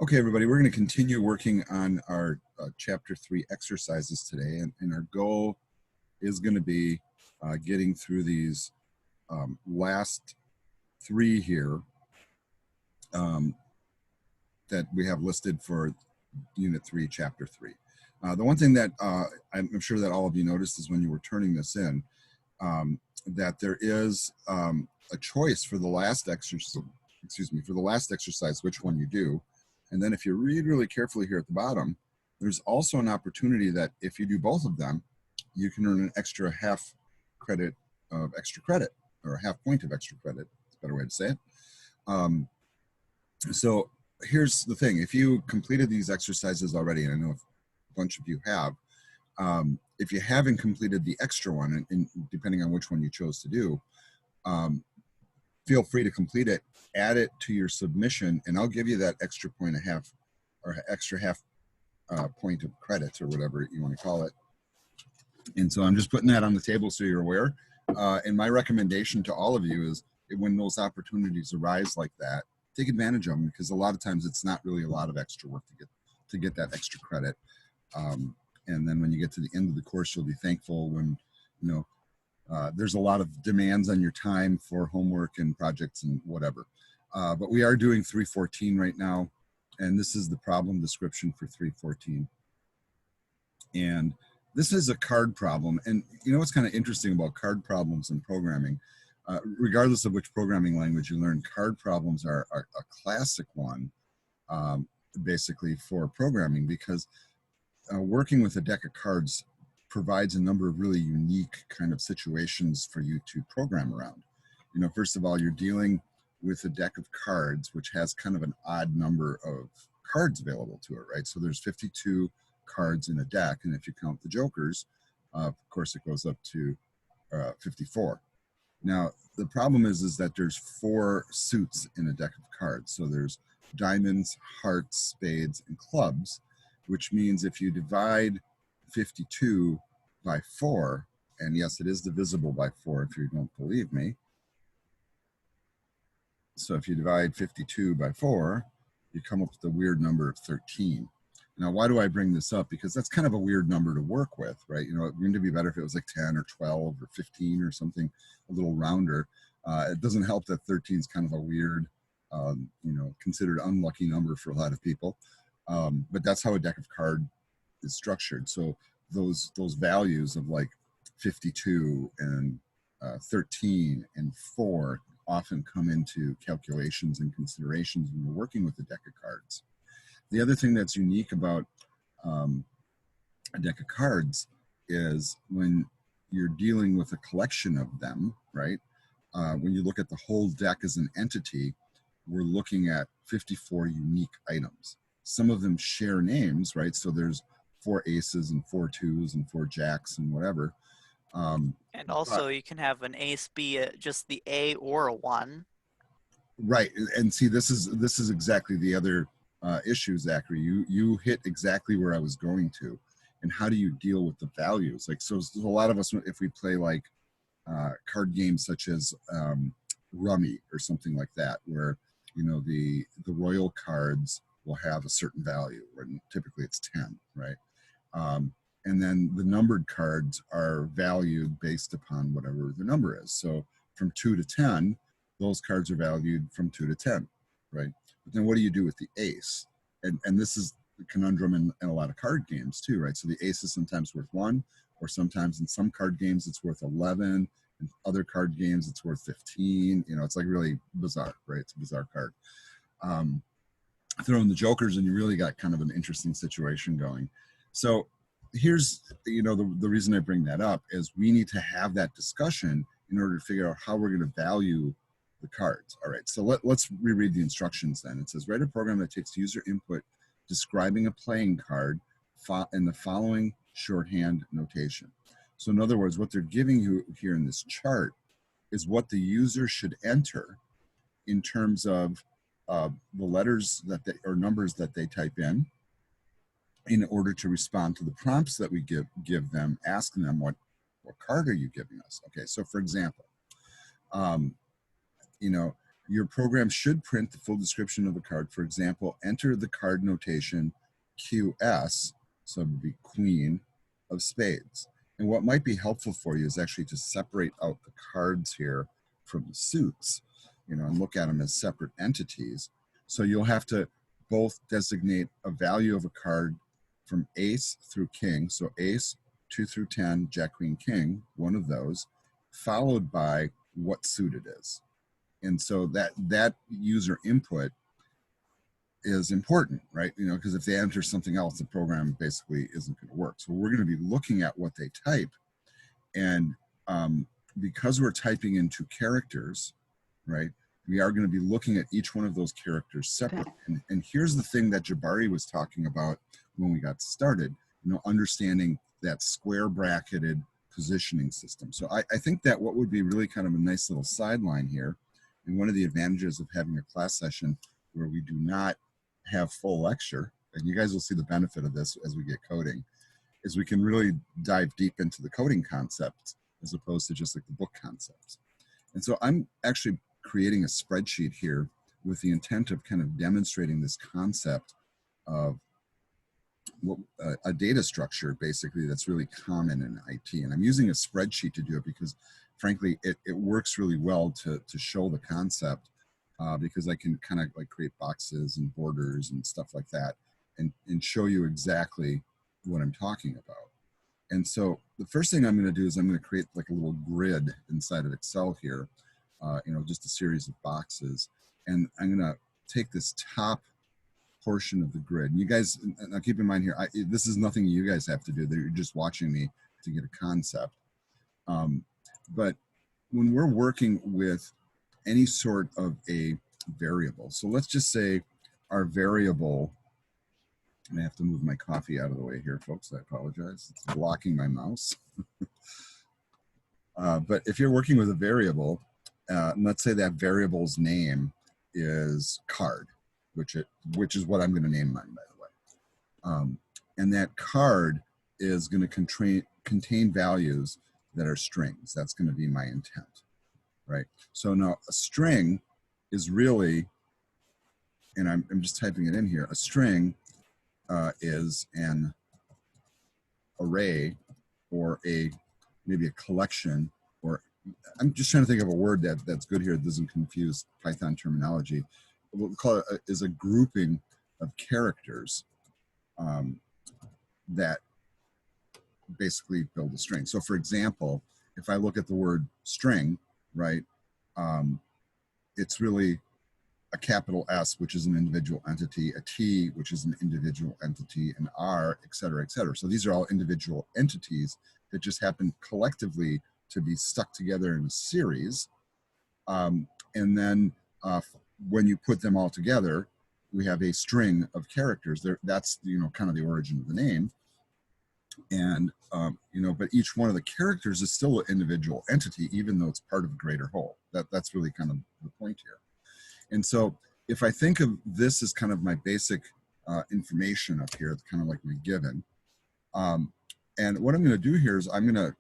Okay, everybody, we're going to continue working on our Chapter 3 exercises today, and our goal is going to be getting through these last three here that we have listed for Unit 3, Chapter 3. The one thing that I'm sure that all of you noticed is when you were turning this in, that there is a choice for the last exercise, which one you do. And then if you read really carefully here at the bottom, there's also an opportunity that if you do both of them, you can earn an extra half credit of extra credit, or a half point of extra credit. It's a better way to say it. So here's the thing. If you completed these exercises already, and I know a bunch of you have, if you haven't completed the extra one, and depending on which one you chose to do, feel free to complete it, add it to your submission, and I'll give you that extra point and a half, or extra half point of credit, or whatever you want to call it. And so I'm just putting that on the table so you're aware. And my recommendation to all of you is, when those opportunities arise like that, take advantage of them, because a lot of times it's not really a lot of extra work to get that extra credit. And then when you get to the end of the course, you'll be thankful when, there's a lot of demands on your time for homework and projects and whatever. But we are doing 314 right now, and this is the problem description for 314. And this is a card problem. And you know what's kind of interesting about card problems in programming? Regardless of which programming language you learn, card problems are a classic one, basically, for programming, because working with a deck of cards provides a number of really unique kind of situations for you to program around. First of all, you're dealing with a deck of cards, which has kind of an odd number of cards available to it, right? So there's 52 cards in a deck, and if you count the jokers, of course, it goes up to 54. Now, the problem is that there's 4 suits in a deck of cards. So there's diamonds, hearts, spades, and clubs, which means if you divide 52 by 4, and yes, it is divisible by 4 if you don't believe me. So if you divide 52 by 4, you come up with the weird number of 13. Now, why do I bring this up? Because that's kind of a weird number to work with, right? It wouldn't be better if it was like 10 or 12 or 15 or something a little rounder. It doesn't help that 13 is kind of a weird, considered unlucky number for a lot of people. But that's how a deck of cards is structured. So those values of like 52 and 13 and 4 often come into calculations and considerations when we're working with a deck of cards. The other thing that's unique about a deck of cards is when you're dealing with a collection of them, right? When you look at the whole deck as an entity, we're looking at 54 unique items. Some of them share names, right? So there's 4 aces and 4 twos and 4 jacks and whatever. And also you can have an ace be just the A or a 1. Right, and see, this is exactly the other issue, Zachary. You hit exactly where I was going to. And how do you deal with the values? Like, so a lot of us, if we play like card games such as Rummy or something like that, where the royal cards will have a certain value, or typically it's 10, right? And then the numbered cards are valued based upon whatever the number is. So from 2 to 10, those cards are valued from 2 to 10, right? But then what do you do with the ace? And this is the conundrum in a lot of card games too, right? So the ace is sometimes worth 1, or sometimes in some card games it's worth 11, in other card games it's worth 15. It's like really bizarre, right? It's a bizarre card. Throw in the jokers and you really got kind of an interesting situation going. So here's, the reason I bring that up is we need to have that discussion in order to figure out how we're going to value the cards. All right, so let's reread the instructions then. It says, write a program that takes user input describing a playing card in the following shorthand notation. So in other words, what they're giving you here in this chart is what the user should enter in terms of the letters or numbers that they type in order to respond to the prompts that we give them, asking them what card are you giving us? Okay, so for example, your program should print the full description of the card. For example, enter the card notation QS, so it would be Queen of Spades. And what might be helpful for you is actually to separate out the cards here from the suits, and look at them as separate entities. So you'll have to both designate a value of a card from ace through king. So ace, 2 through 10, jack, queen, king, one of those, followed by what suit it is. And so that user input is important, right? Because if they enter something else, the program basically isn't going to work. So we're going to be looking at what they type. And because we're typing into characters, right, we are going to be looking at each one of those characters separately. And here's the thing that Jabari was talking about when we got started, understanding that square bracketed positioning system. So I think that what would be really kind of a nice little sideline here, and one of the advantages of having a class session where we do not have full lecture, and you guys will see the benefit of this as we get coding, is we can really dive deep into the coding concepts as opposed to just like the book concepts. And so I'm actually creating a spreadsheet here with the intent of kind of demonstrating this concept of what, a data structure basically that's really common in IT. And I'm using a spreadsheet to do it because frankly, it works really well to show the concept because I can kind of like create boxes and borders and stuff like that and show you exactly what I'm talking about. And so the first thing I'm going to do is I'm going to create like a little grid inside of Excel here, just a series of boxes. And I'm going to take this top portion of the grid. And you guys, now keep in mind here, this is nothing you guys have to do. You're just watching me to get a concept. But when we're working with any sort of a variable, so let's just say our variable, I have to move my coffee out of the way here, folks. I apologize. It's blocking my mouse. But if you're working with a variable, let's say that variable's name is card, which is what I'm going to name mine, by the way. And that card is going to contain values that are strings. That's going to be my intent, right? So now a string is really, and I'm just typing it in here, a string is an array or maybe a collection, or I'm just trying to think of a word that's good here that doesn't confuse Python terminology. What we call it is a grouping of characters that basically build a string. So for example, if I look at the word string, right, it's really a capital S, which is an individual entity, a T, which is an individual entity, an R, et cetera, et cetera. So these are all individual entities that just happen collectively to be stuck together in a series. And then when you put them all together, we have a string of characters. That's kind of the origin of the name. And but each one of the characters is still an individual entity, even though it's part of a greater whole. That's really kind of the point here. And so if I think of this as kind of my basic information up here, it's kind of like my given. And what I'm going to do here is I'm going to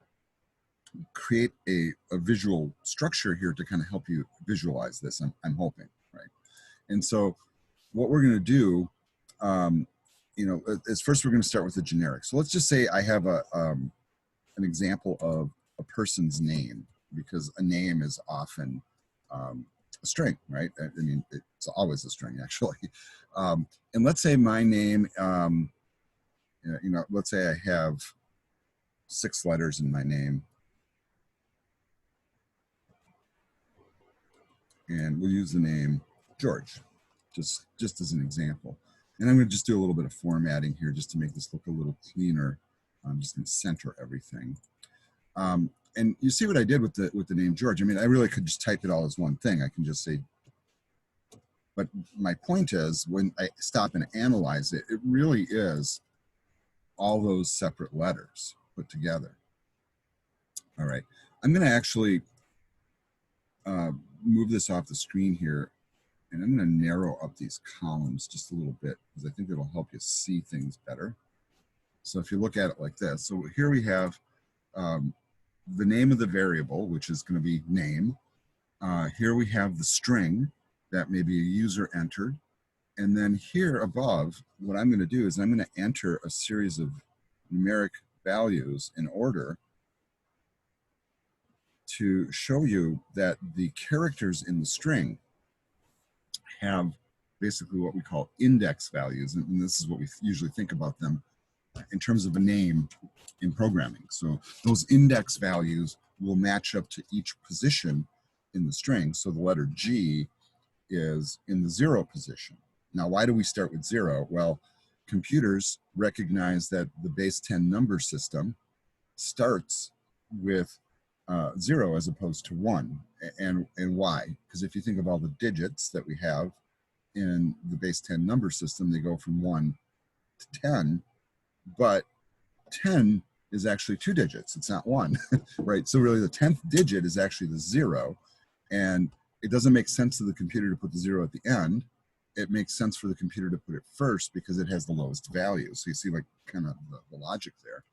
create a visual structure here to kind of help you visualize this, I'm hoping, right? And so what we're going to do, is first we're going to start with the generic. So let's just say I have an example of a person's name, because a name is often a string, right? I mean, it's always a string, actually. And let's say my name, let's say I have 6 letters in my name. And we'll use the name George, just as an example. And I'm going to just do a little bit of formatting here just to make this look a little cleaner. I'm just going to center everything. And you see what I did with the name George. I mean, I really could just type it all as one thing. I can just say, but my point is when I stop and analyze it, it really is all those separate letters put together. All right, I'm going to actually move this off the screen here, and I'm going to narrow up these columns just a little bit because I think it'll help you see things better. So if you look at it like this, so here we have the name of the variable, which is going to be name. Here we have the string, that maybe a user entered. And then here above, what I'm going to do is I'm going to enter a series of numeric values in order to show you that the characters in the string have basically what we call index values. And this is what we usually think about them in terms of a name in programming. So those index values will match up to each position in the string. So the letter G is in the 0 position. Now, why do we start with 0? Well, computers recognize that the base 10 number system starts with 0 as opposed to 1. And why? Because if you think of all the digits that we have in the base 10 number system, they go from 1 to 10, but 10 is actually 2 digits. It's not 1, right? So really the 10th digit is actually the 0. And it doesn't make sense to the computer to put the 0 at the end. It makes sense for the computer to put it first because it has the lowest value. So you see like kind of the logic there.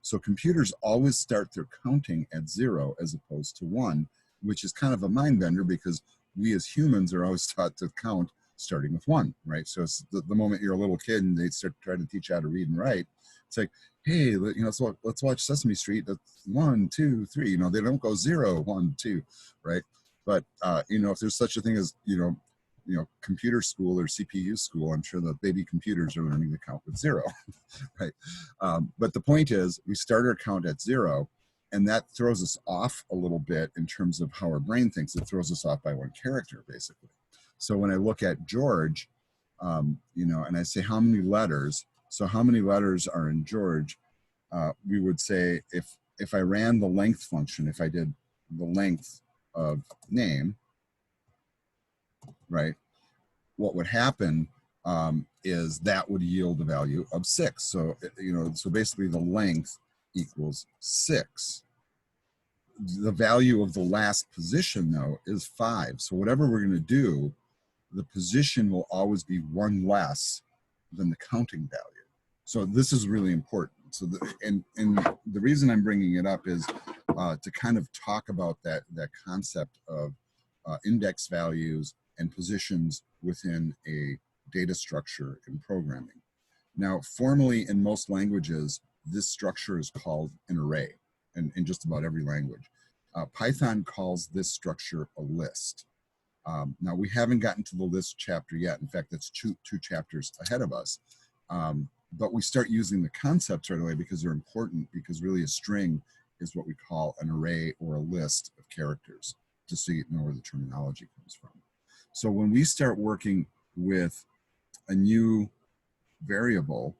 So computers always start their counting at 0 as opposed to 1, which is kind of a mind bender because we as humans are always taught to count starting with 1, right? So it's the moment you're a little kid and they start trying to teach you how to read and write, it's like, hey, so let's watch Sesame Street. That's 1, 2, 3. They don't go 0, 1, 2, right? But if there's such a thing as computer school or CPU school, I'm sure the baby computers are learning to count with 0, right? But the point is, we start our count at 0, and that throws us off a little bit in terms of how our brain thinks. It throws us off by 1 character, basically. So when I look at George, and I say how many letters, so how many letters are in George, we would say if I ran the length function, if I did the length of name, right, what would happen is that would yield a value of 6. So, so basically the length equals 6. The value of the last position, though, is 5. So whatever we're going to do, the position will always be 1 less than the counting value. So this is really important. So and the reason I'm bringing it up is to kind of talk about that concept of index values and positions within a data structure in programming. Now, formally in most languages, this structure is called an array, and in just about every language. Python calls this structure a list. Now, we haven't gotten to the list chapter yet. In fact, that's two chapters ahead of us. But we start using the concepts right away because they're important, because really a string is what we call an array or a list of characters, just so you know where the terminology comes from. So when we start working with a new variable,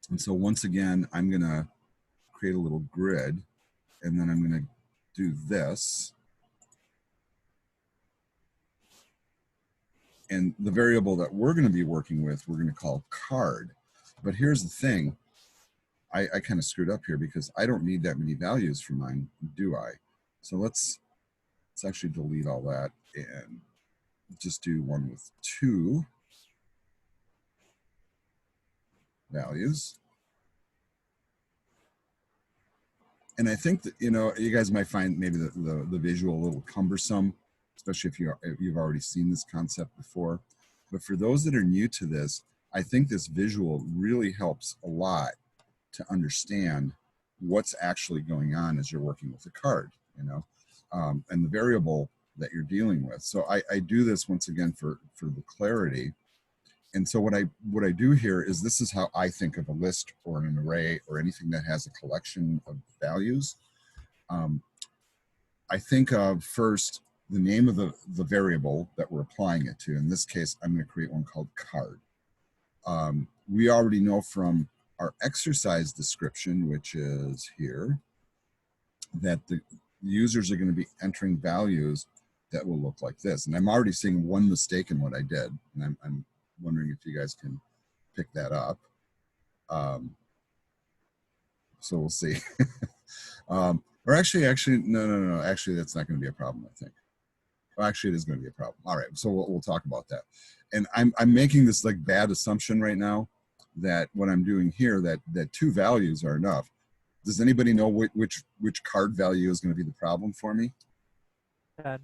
and so once again, I'm going to create a little grid, and then I'm going to do this. And the variable that we're going to be working with, we're going to call card. But here's the thing. I kind of screwed up here because I don't need that many values for mine, do I? So let's actually delete all that and just do one with 2 values. And I think that, you guys might find maybe the visual a little cumbersome, especially if you've already seen this concept before. But for those that are new to this, I think this visual really helps a lot to understand what's actually going on as you're working with a card, and the variable that you're dealing with. So I do this once again for the clarity. And so what I do here is, this is how I think of a list or an array or anything that has a collection of values. I think of first the name of the variable that we're applying it to. In this case, I'm going to create one called card. We already know from our exercise description, which is here, that the users are going to be entering values that will look like this. And I'm already seeing one mistake in what I did. And I'm wondering if you guys can pick that up. So we'll see. Or actually, no. Actually, that's not going to be a problem, I think. Well, actually, it is going to be a problem. All right, so we'll talk about that. And I'm making this like bad assumption right now that what I'm doing here, that 2 values are enough. Does anybody know which card value is going to be the problem for me? Dad.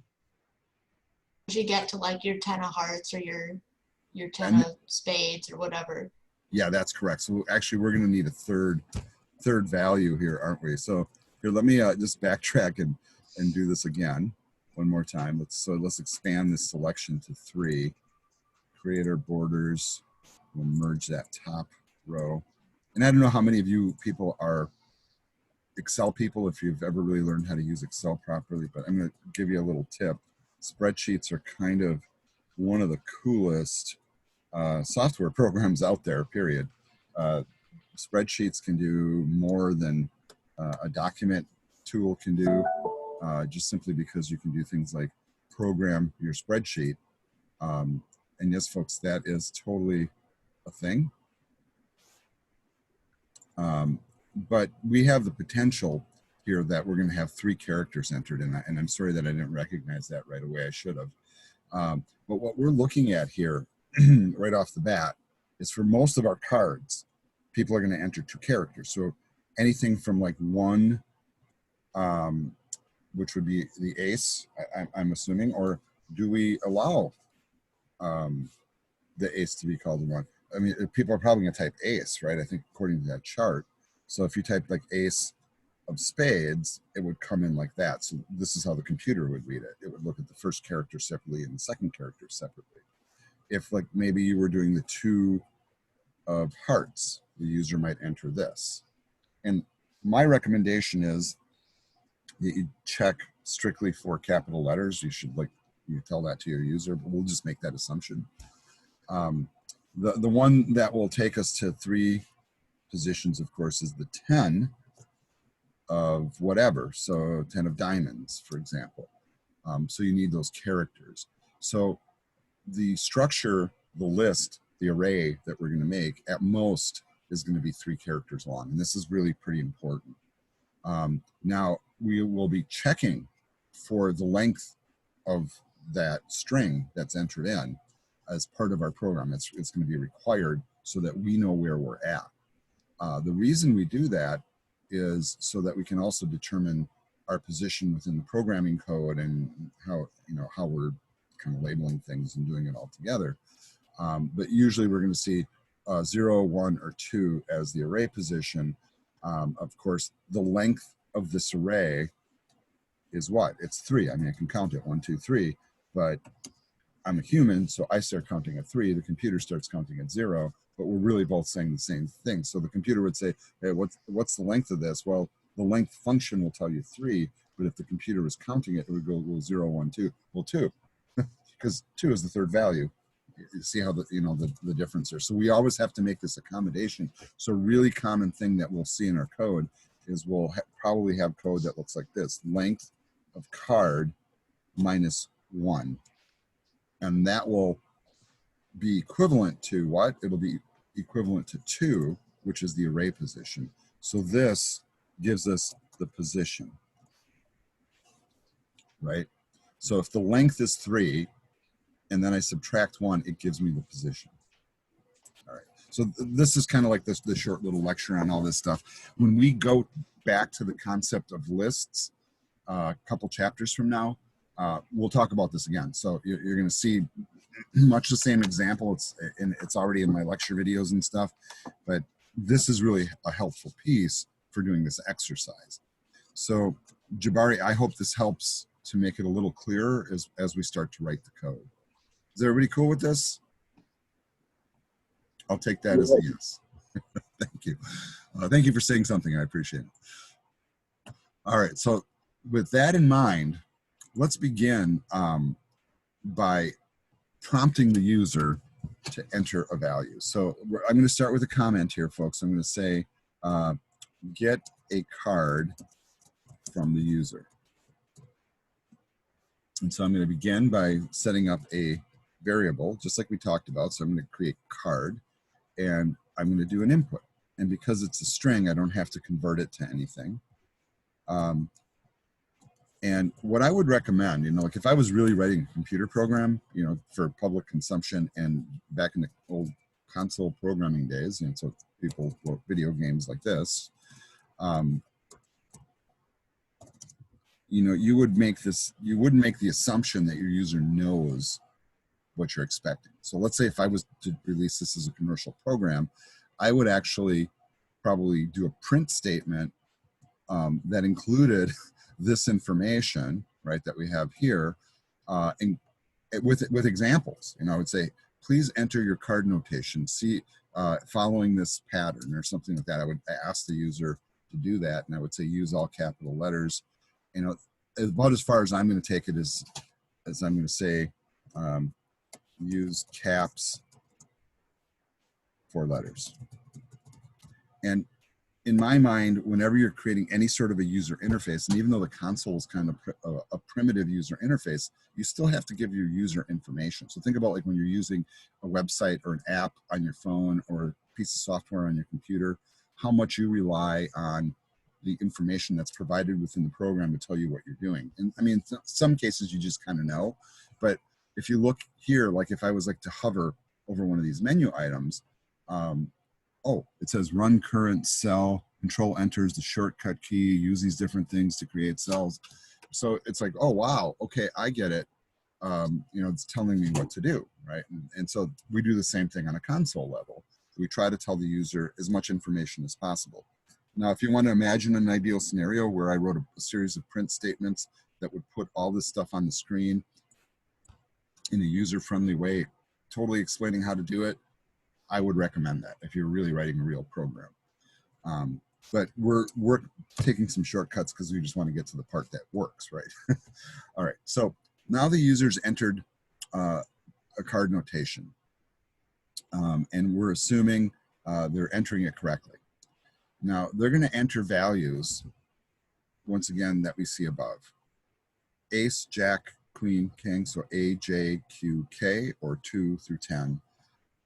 you get to like your 10 of hearts or your 10 And of spades or whatever. yeah, that's correct. So actually, we're going to need a third value here, aren't we? So here, let me just backtrack and do this again one more time. Let's expand this selection to 3. Create our borders. We'll merge that top row. And I don't know how many of you people are Excel people, if you've ever really learned how to use Excel properly, but I'm going to give you a little tip. Spreadsheets are kind of one of the coolest software programs out there, period. Spreadsheets can do more than a document tool can do, just simply because you can do things like program your spreadsheet. And yes, folks, that is totally a thing. But we have the potential here that we're going to have 3 characters entered, and I'm sorry that I didn't recognize that right away. I should have. But what we're looking at here right off the bat is for most of our cards, people are going to enter 2 characters. So anything from like 1, which would be the ace, I'm assuming, or do we allow the ace to be called 1? I mean, people are probably going to type ace, right? I think according to that chart. So if you type like ace of spades, it would come in like that. So this is how the computer would read it. It would look at the first character separately and the second character separately. If like maybe you were doing the 2 of hearts, the user might enter this. And my recommendation is that you check strictly for capital letters. You should you tell that to your user, but we'll just make that assumption. The one that will take us to 3 positions, of course, is the 10 of whatever. So 10 of diamonds, for example. So you need those characters. So the structure, the list, the array that we're going to make at most is going to be 3 characters long. And this is really pretty important. Now we will be checking for the length of that string that's entered in as part of our program. It's going to be required so that we know where we're at. The reason we do that is so that we can also determine our position within the programming code and how we're kind of labeling things and doing it all together. But usually we're going to see 0, 1, or 2 as the array position. Of course, the length of this array is what? It's 3. I mean, I can count it 1, 2, 3, but I'm a human, so I start counting at 3. The computer starts counting at 0, but we're really both saying the same thing. So the computer would say, hey, what's the length of this? Well, the length function will tell you 3, but if the computer was counting it, it would go, well, 0, 1, 2. Well, 2, because 2 is the third value. You see how the difference there. So we always have to make this accommodation. So a really common thing that we'll see in our code is we'll probably have code that looks like this: length of card minus 1. And that will be equivalent to what? It'll be equivalent to 2, which is the array position. So this gives us the position, right? So if the length is 3, and then I subtract 1, it gives me the position. All right. So this is kind of like this short little lecture on all this stuff. When we go back to the concept of lists a couple chapters from now, we'll talk about this again. So you're going to see much the same example. It's already in my lecture videos and stuff, but this is really a helpful piece for doing this exercise. So Jabari, I hope this helps to make it a little clearer as we start to write the code. Is everybody cool with this? I'll take that as a yes. Thank you. Thank you for saying something. I appreciate it. All right. So with that in mind, let's begin by prompting the user to enter a value. So I'm going to start with a comment here, folks. I'm going to say, get a card from the user. And so I'm going to begin by setting up a variable, just like we talked about. So I'm going to create card, and I'm going to do an input. And because it's a string, I don't have to convert it to anything. And what I would recommend, like if I was really writing a computer program, for public consumption, and back in the old console programming days, so people wrote video games like this, you would make this, you wouldn't make the assumption that your user knows what you're expecting. So let's say if I was to release this as a commercial program, I would actually probably do a print statement that included this information, right, that we have here, and with examples. I would say, please enter your card notation, following this pattern or something like that. I would ask the user to do that, and I would say use all capital letters. About as far as I'm going to take it is, as I'm going to say, use caps for letters. And in my mind, whenever you're creating any sort of a user interface, and even though the console is kind of a primitive user interface, you still have to give your user information. So think about like when you're using a website or an app on your phone or a piece of software on your computer, how much you rely on the information that's provided within the program to tell you what you're doing. And I mean, some cases you just kind of know, but if you look here, like if I was like to hover over one of these menu items, oh, it says run current cell, control enters the shortcut key, use these different things to create cells. So it's like, oh, wow, okay, I get it. It's telling me what to do, right? And so we do the same thing on a console level. We try to tell the user as much information as possible. Now, if you want to imagine an ideal scenario where I wrote a series of print statements that would put all this stuff on the screen in a user-friendly way, totally explaining how to do it, I would recommend that if you're really writing a real program. But we're taking some shortcuts because we just want to get to the part that works, right? All right, so now the user's entered a card notation, and we're assuming they're entering it correctly. Now, they're going to enter values, once again, that we see above. Ace, Jack, Queen, King, so A, J, Q, K, or 2 through 10.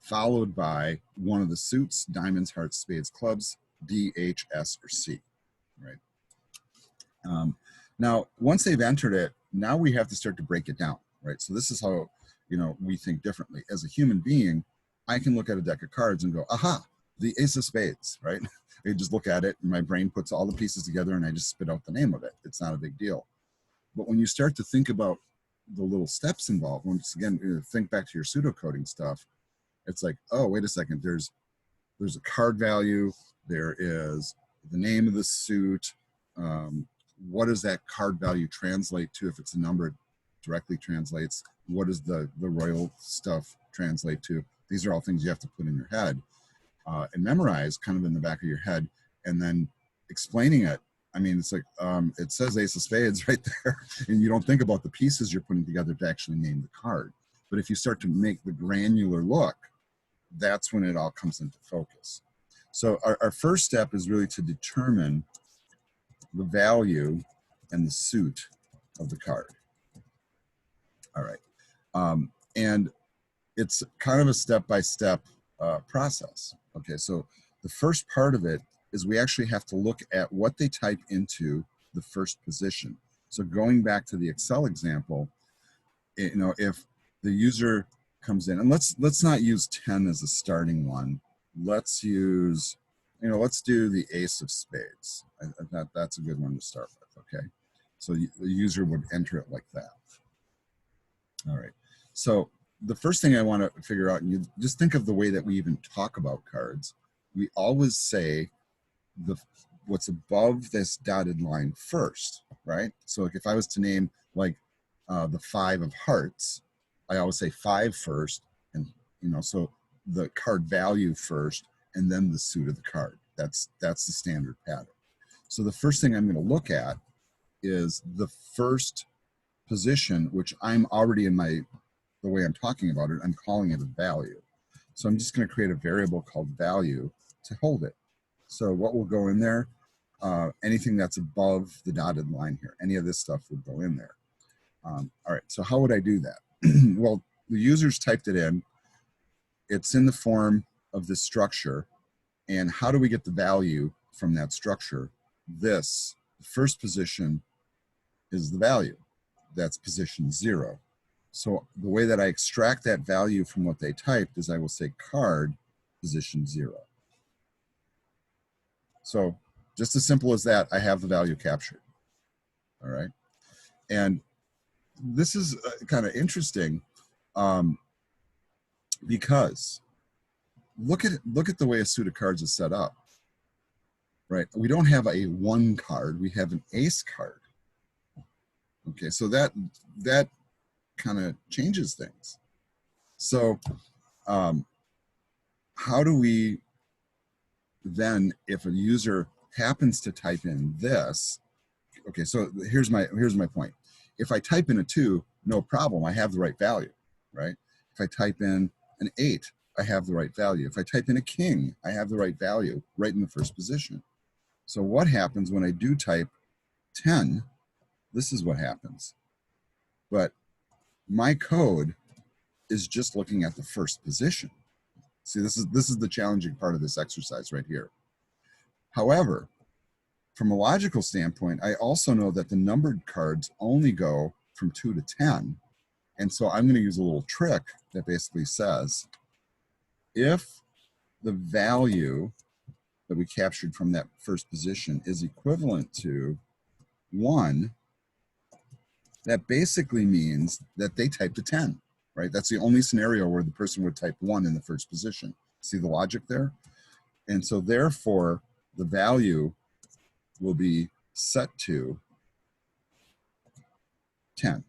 Followed by one of the suits, diamonds, hearts, spades, clubs, D, H, S, or C, right? Now, once they've entered it, now we have to start to break it down, right? So this is how, we think differently. As a human being, I can look at a deck of cards and go, aha, the ace of spades, right? I just look at it and my brain puts all the pieces together and I just spit out the name of it. It's not a big deal. But when you start to think about the little steps involved, once again, think back to your pseudocoding stuff, it's like, oh, wait a second, there's a card value, there is the name of the suit, what does that card value translate to? If it's a number, it directly translates. What does the royal stuff translate to? These are all things you have to put in your head and memorize kind of in the back of your head, and then explaining it. I mean, it's like, it says ace of spades right there, and you don't think about the pieces you're putting together to actually name the card. But if you start to make the granular look, that's when it all comes into focus. So our first step is really to determine the value and the suit of the card. All right. And it's kind of a step-by-step process. Okay, so the first part of it is we actually have to look at what they type into the first position. So going back to the Excel example, if the user comes in, and let's not use 10 as a starting one. Let's use, let's do the ace of spades. That's a good one to start with, okay? So the user would enter it like that. All right, so the first thing I want to figure out, and you just think of the way that we even talk about cards, we always say what's above this dotted line first, right? So like if I was to name like the 5 of hearts, I always say 5 first, and so the card value first, and then the suit of the card. That's the standard pattern. So the first thing I'm going to look at is the first position, which I'm already in the way I'm talking about it, I'm calling it a value. So I'm just going to create a variable called value to hold it. So what will go in there? Anything that's above the dotted line here, any of this stuff would go in there. All right, so how would I do that? Well, the user's typed it in. It's in the form of this structure. And how do we get the value from that structure? The first position is the value. That's position 0. So the way that I extract that value from what they typed is I will say card position 0. So just as simple as that, I have the value captured. All right. And this is kind of interesting because look at the way a suit of cards is set up, right? We don't have a 1 card, we have an ace card. Okay, so that kind of changes things. So how do we then, if a user happens to type in this, okay, so here's my point. If I type in a 2, no problem, I have the right value, right? If I type in an 8, I have the right value. If I type in a king, I have the right value right in the first position. So what happens when I do type 10? This is what happens. But my code is just looking at the first position. See, this is the challenging part of this exercise right here. However, from a logical standpoint, I also know that the numbered cards only go from 2 to 10. And so I'm going to use a little trick that basically says, if the value that we captured from that first position is equivalent to 1, that basically means that they typed a 10, right? That's the only scenario where the person would type 1 in the first position. See the logic there? And so therefore, the value will be set to 10.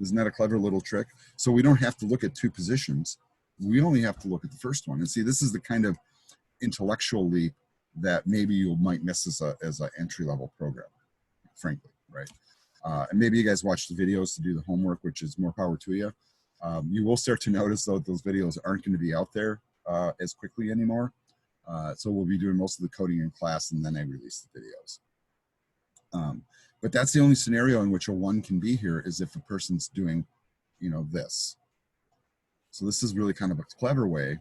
Isn't that a clever little trick? So we don't have to look at 2 positions. We only have to look at the first one. And see, this is the kind of intellectual leap that maybe you might miss as an entry-level program, frankly, right? And maybe you guys watch the videos to do the homework, which is more power to you. You will start to notice, though, those videos aren't going to be out there as quickly anymore. So we'll be doing most of the coding in class, and then I release the videos. But that's the only scenario in which a 1 can be here, is if a person's doing, you know, this. So this is really kind of a clever way,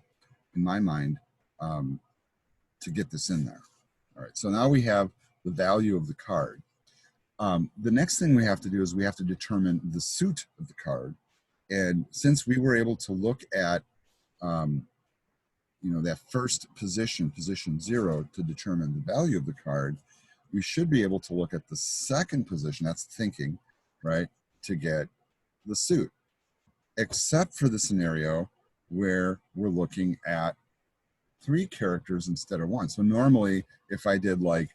in my mind, to get this in there. All right, so now we have the value of the card. The next thing we have to do is we have to determine the suit of the card. And since we were able to look at, you know, that first position, position 0, to determine the value of the card, we should be able to look at the second position, that's thinking, right, to get the suit, except for the scenario where we're looking at 3 characters instead of 1. So normally, if I did, like,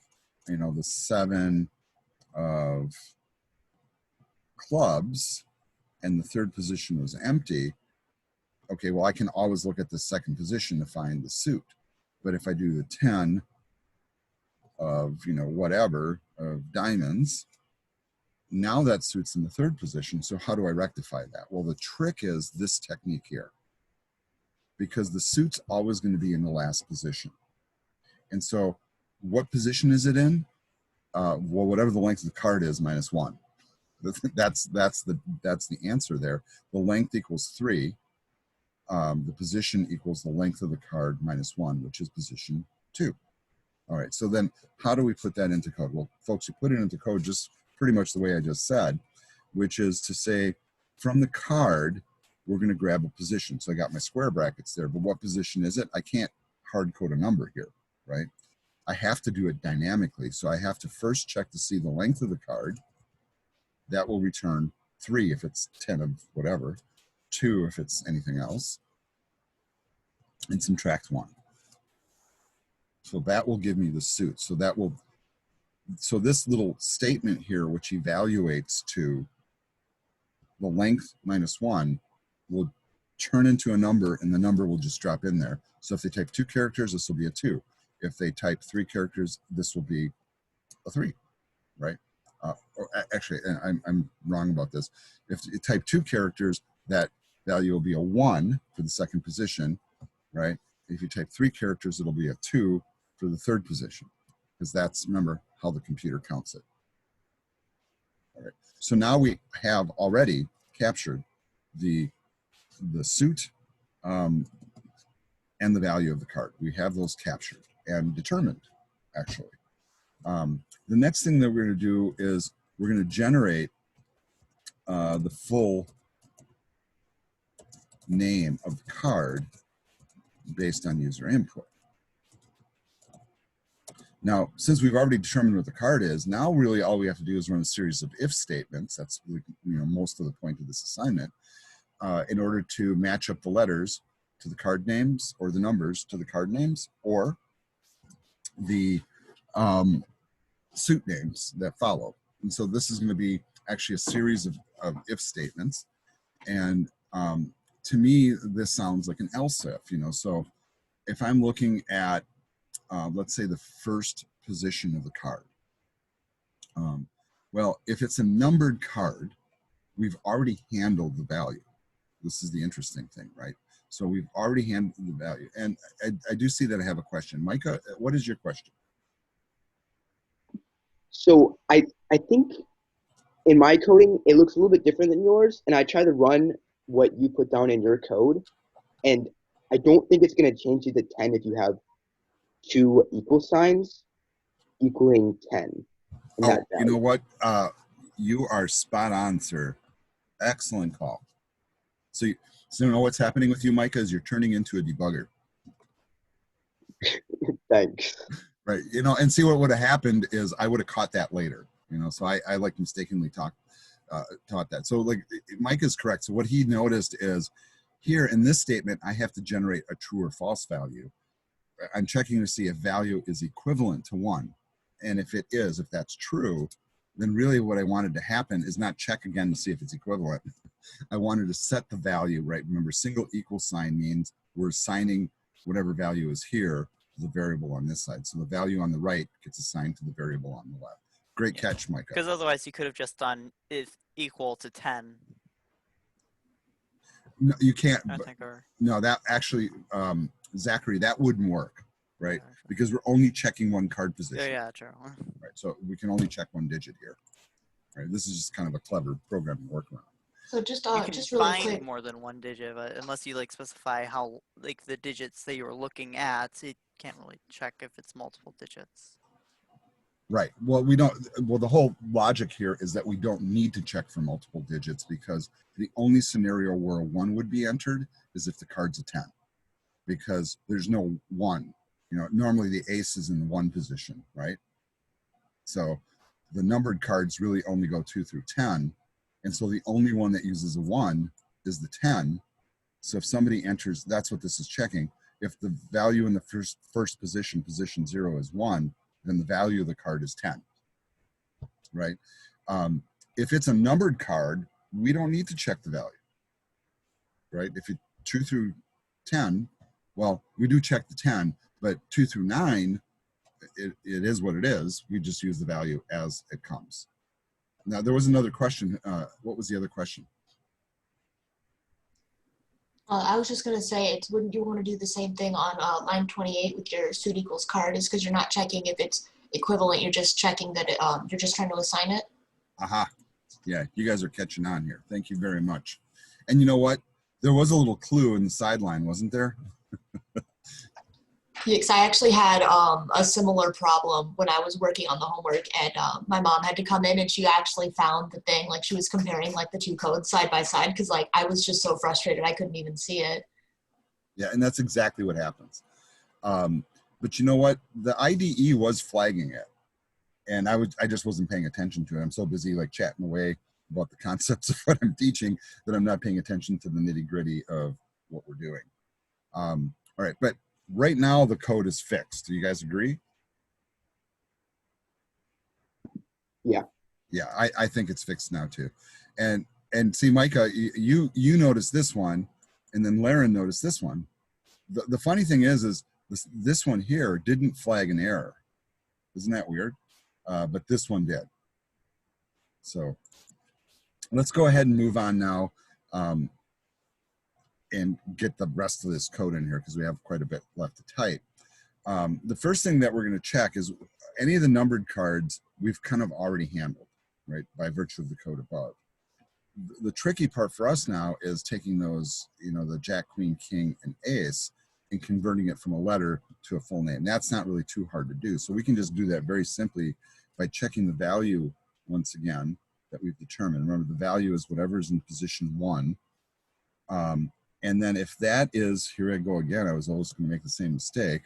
you know, the 7 of clubs and the third position was empty, okay, well, I can always look at the second position to find the suit. But if I do the 10 of, you know, whatever, of diamonds, now that suit's in the third position. So how do I rectify that? Well, the trick is this technique here, because the suit's always going to be in the last position. And so what position is it in? Well, whatever the length of the card is minus 1. That's the answer there. The length equals 3. The position equals the length of the card minus 1, which is position 2. All right, so then how do we put that into code? Well, folks, you put it into code just pretty much the way I just said, which is to say, from the card, we're going to grab a position. So I got my square brackets there, but what position is it? I can't hard code a number here, right? I have to do it dynamically. So I have to first check to see the length of the card. That will return 3 if it's 10 of whatever, 2 if it's anything else, and subtract 1. So that will give me the suit. So that will, so this little statement here, which evaluates to the length minus 1, will turn into a number, and the number will just drop in there. So if they type 2 characters, this will be a 2. If they type 3 characters, this will be a 3, right? Or actually, I'm wrong about this. If you type 2 characters, that value will be a 1 for the second position, right? If you type 3 characters, it'll be a 2 for the third position, because that's, remember, how the computer counts it. All right. So now we have already captured the suit and the value of the card. We have those captured and determined, actually. The next thing that we're going to do is we're going to generate the full name of the card based on user input. Now, since we've already determined what the card is, now really all we have to do is run a series of if statements. That's most of the point of this assignment, in order to match up the letters to the card names, or the numbers to the card names, or the suit names that follow. And so this is going to be actually a series of if statements. And to me, this sounds like an else if. So if I'm looking at, let's say, the first position of the card. Well, if it's a numbered card, we've already handled the value. This is the interesting thing, right? So we've already handled the value. And I do see that I have a question. Micah, what is your question? So I think in my coding, it looks a little bit different than yours. And I try to run what you put down in your code. And I don't think it's going to change to the 10 if you have two equal signs equaling 10. Oh, you know what? You are spot on, sir. Excellent call. So you know what's happening with you, Micah, is you're turning into a debugger. Thanks. Right. And see, what would have happened is I would have caught that later. So I like mistakenly taught that. So like Mike is correct. So what he noticed is here in this statement, I have to generate a true or false value. I'm checking to see if value is equivalent to 1. And if it is, if that's true, then really what I wanted to happen is not check again to see if it's equivalent. I wanted to set the value, right? Remember, single equal sign means we're assigning whatever value is here to the variable on this side. So the value on the right gets assigned to the variable on the left. Great catch, Micah. Because otherwise you could have just done if equal to 10. No, you can't. I think, or no, that actually, Zachary, that wouldn't work, right? Because we're only checking one card position. Yeah, true. Right, so we can only check one digit here. Right, this is just kind of a clever programming workaround. So just you can just really find quick. more than one digit, but unless you specify how the digits that you were looking at, it can't really check if it's multiple digits. Right. Well, we don't. Well, the whole logic here is that we don't need to check for multiple digits, because the only scenario where a 1 would be entered is if the card's a 10, because there's no 1. Normally the ace is in the 1 position, right? So the numbered cards really only go 2 through 10. And so the only one that uses a 1 is the 10. So if somebody enters, that's what this is checking. If the value in the first position, position 0, is 1, then the value of the card is 10, right? If it's a numbered card, we don't need to check the value, right? If it's 2 through 10, well, we do check the 10, but 2 through 9, it is what it is. We just use the value as it comes. Now, there was another question. What was the other question? I was just gonna say, wouldn't you want to do the same thing on line 28 with your suit equals card? Is because you're not checking if it's equivalent. You're just checking that you're just trying to assign it. Aha. Yeah, you guys are catching on here. Thank you very much. And you know what? There was a little clue in the sideline, wasn't there? Because I actually had a similar problem when I was working on the homework, and my mom had to come in, and she actually found the thing. She was comparing the two codes side by side, because I was just so frustrated I couldn't even see it. Yeah, and that's exactly what happens. But you know what? The IDE was flagging it, and I just wasn't paying attention to it. I'm so busy chatting away about the concepts of what I'm teaching that I'm not paying attention to the nitty gritty of what we're doing. All right, but right now the code is fixed. Do you guys agree? Yeah. Yeah, I think it's fixed now too. And see, Micah, you noticed this one, and then Laren noticed this one. The funny thing is this one here didn't flag an error. Isn't that weird? But this one did. So let's go ahead and move on now, and get the rest of this code in here, because we have quite a bit left to type. The first thing that we're going to check is any of the numbered cards we've kind of already handled, right, by virtue of the code above. The tricky part for us now is taking those, the Jack, Queen, King, and Ace, and converting it from a letter to a full name. That's not really too hard to do. So we can just do that very simply by checking the value once again that we've determined. Remember, the value is whatever's in position 1. And then if that is, here I go again, I was always going to make the same mistake.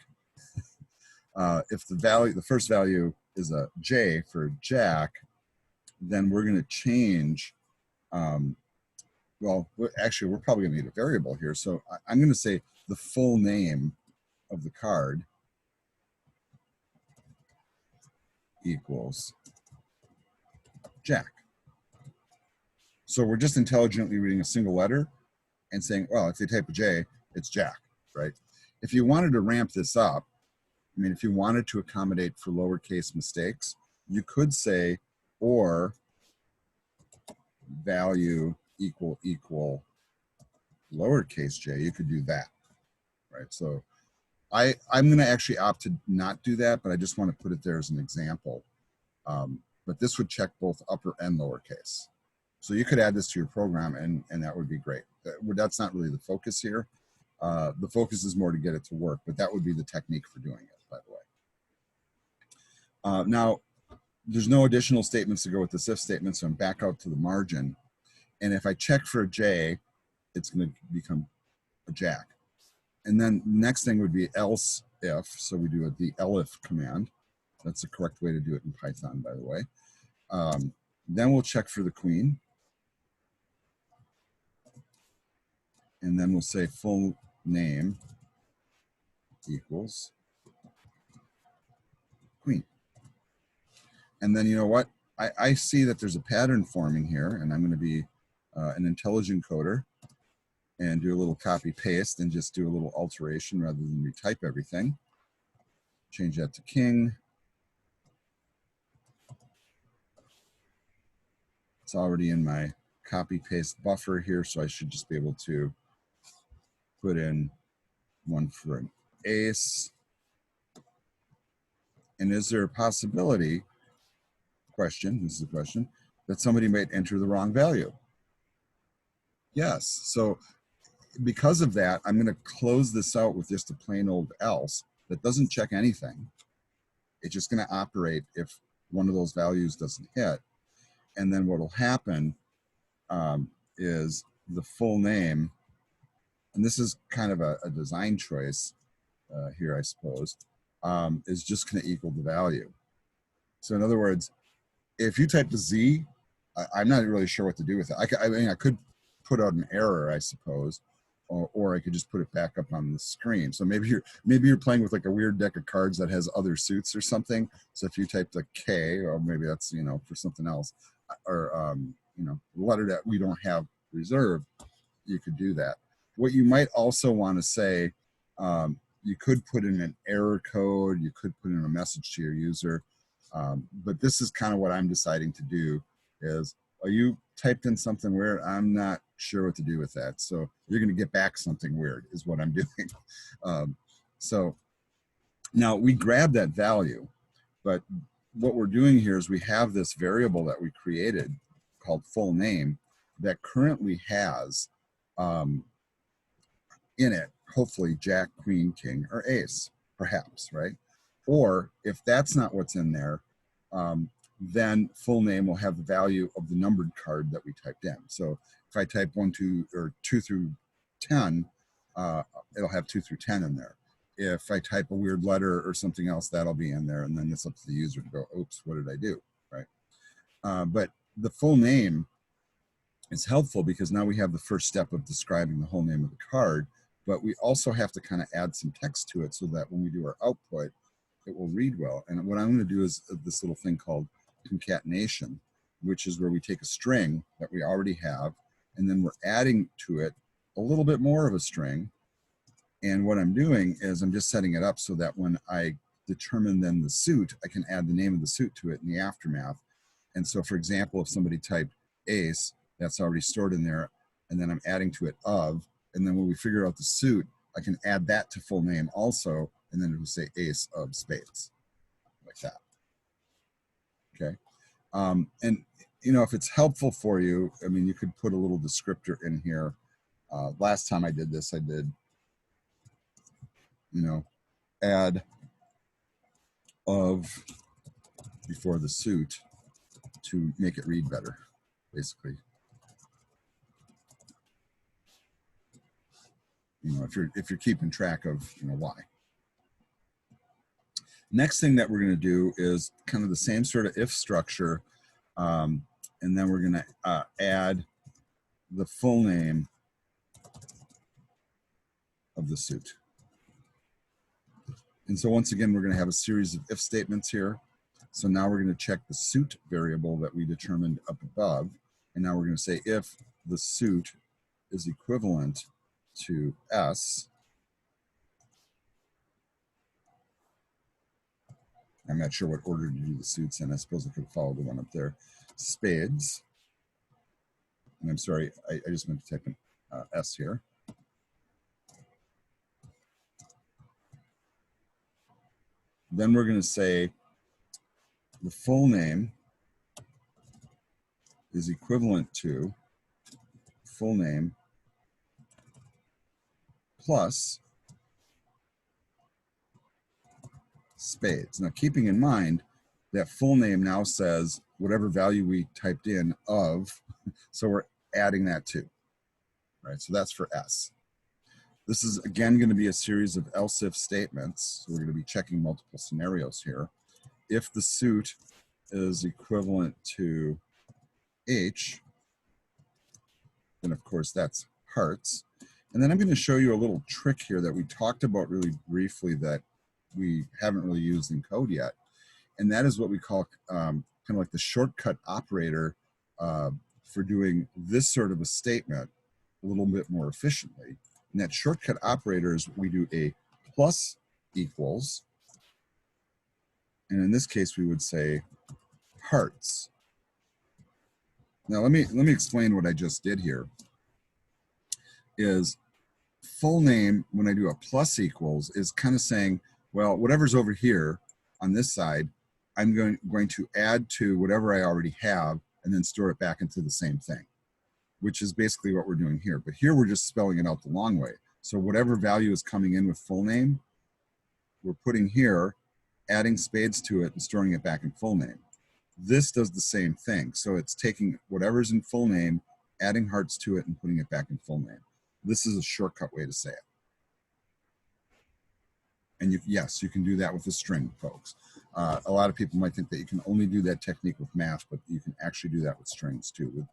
If the first value is a J for Jack, then we're going to change, well, actually, we're probably going to need a variable here. So I'm going to say the full name of the card equals Jack. So we're just intelligently reading a single letter and saying, well, if they type a J, it's Jack, right? If you wanted to ramp this up, I mean, if you wanted to accommodate for lowercase mistakes, you could say, or value equal lowercase j. You could do that, right? So I'm going to actually opt to not do that, but I just want to put it there as an example. But this would check both upper and lowercase. So you could add this to your program, and that would be great. That's not really the focus here. The focus is more to get it to work, but that would be the technique for doing it, by the way. Now, there's no additional statements to go with this if statement, so I'm back out to the margin. And if I check for a J, it's going to become a Jack. And then next thing would be else if. So we do the elif command. That's the correct way to do it in Python, by the way. Then we'll check for the queen. And then we'll say full name equals queen. And then you know what? I see that there's a pattern forming here, and I'm going to be an intelligent coder and do a little copy paste and just do a little alteration rather than retype everything. Change that to king. It's already in my copy paste buffer here, so I should just be able to put in one for an ace. And is there a possibility, this is a question, that somebody might enter the wrong value? Yes. So because of that, I'm going to close this out with just a plain old else that doesn't check anything. It's just going to operate if one of those values doesn't hit. And then what will happen is the full name, and this is kind of a design choice here, I suppose, is just going to equal the value. So in other words, if you type the Z, I'm not really sure what to do with it. I mean, I could put out an error, I suppose, or I could just put it back up on the screen. So maybe you're playing with like a weird deck of cards that has other suits or something. So if you type the K, or maybe that's, you know, for something else, or you know, the letter that we don't have reserved, you could do that. What you might also want to say, you could put in an error code, you could put in a message to your user, but this is kind of what I'm deciding to do is, you typed in something weird, I'm not sure what to do with that. So you're going to get back something weird is what I'm doing. So now we grab that value, but what we're doing here is we have this variable that we created called full name that currently has in it, hopefully Jack, Queen, King, or Ace, perhaps, right? Or if that's not what's in there, then full name will have the value of the numbered card that we typed in. So if I type 1, 2, or 2 through 10, it'll have 2 through 10 in there. If I type a weird letter or something else, that'll be in there, and then it's up to the user to go, oops, what did I do, right? But the full name is helpful because now we have the first step of describing the whole name of the card, but we also have to kind of add some text to it so that when we do our output, it will read well. And what I'm going to do is this little thing called concatenation, which is where we take a string that we already have, and then we're adding to it a little bit more of a string. And what I'm doing is I'm just setting it up so that when I determine then the suit, I can add the name of the suit to it in the aftermath. And so, for example, if somebody typed ace, that's already stored in there, and then I'm adding to it of, and then when we figure out the suit, I can add that to full name also, and then it will say ace of spades, like that. Okay. And, you know, if it's helpful for you, I mean, you could put a little descriptor in here. Last time I did this, I did, you know, add of before the suit to make it read better, basically. You know, if you're keeping track of, you know, why. Next thing that we're going to do is kind of the same sort of if structure, and then we're going to add the full name of the suit. And so once again, we're going to have a series of if statements here. So now we're going to check the suit variable that we determined up above. And now we're going to say if the suit is equivalent to S, I'm not sure what order to do the suits in. I suppose I could follow the one up there. Spades. And I'm sorry, I just meant to type in S here. Then we're going to say the full name is equivalent to full name plus spades. Now, keeping in mind that full name now says whatever value we typed in of, so we're adding that too, right? So that's for S. This is again going to be a series of else if statements. So we're going to be checking multiple scenarios here. If the suit is equivalent to H, then of course that's hearts. And then I'm going to show you a little trick here that we talked about really briefly that we haven't really used in code yet. And that is what we call kind of like the shortcut operator for doing this sort of a statement a little bit more efficiently. And that shortcut operator is we do a plus equals. And in this case, we would say hearts. Now, let me explain what I just did here. Is full name, when I do a plus equals, is kind of saying, well, whatever's over here on this side, I'm going to add to whatever I already have and then store it back into the same thing, which is basically what we're doing here. But here we're just spelling it out the long way. So whatever value is coming in with full name, we're putting here, adding spades to it and storing it back in full name. This does the same thing. So it's taking whatever's in full name, adding hearts to it and putting it back in full name. This is a shortcut way to say it. And yes, you can do that with a string, folks. A lot of people might think that you can only do that technique with math, but you can actually do that with strings too.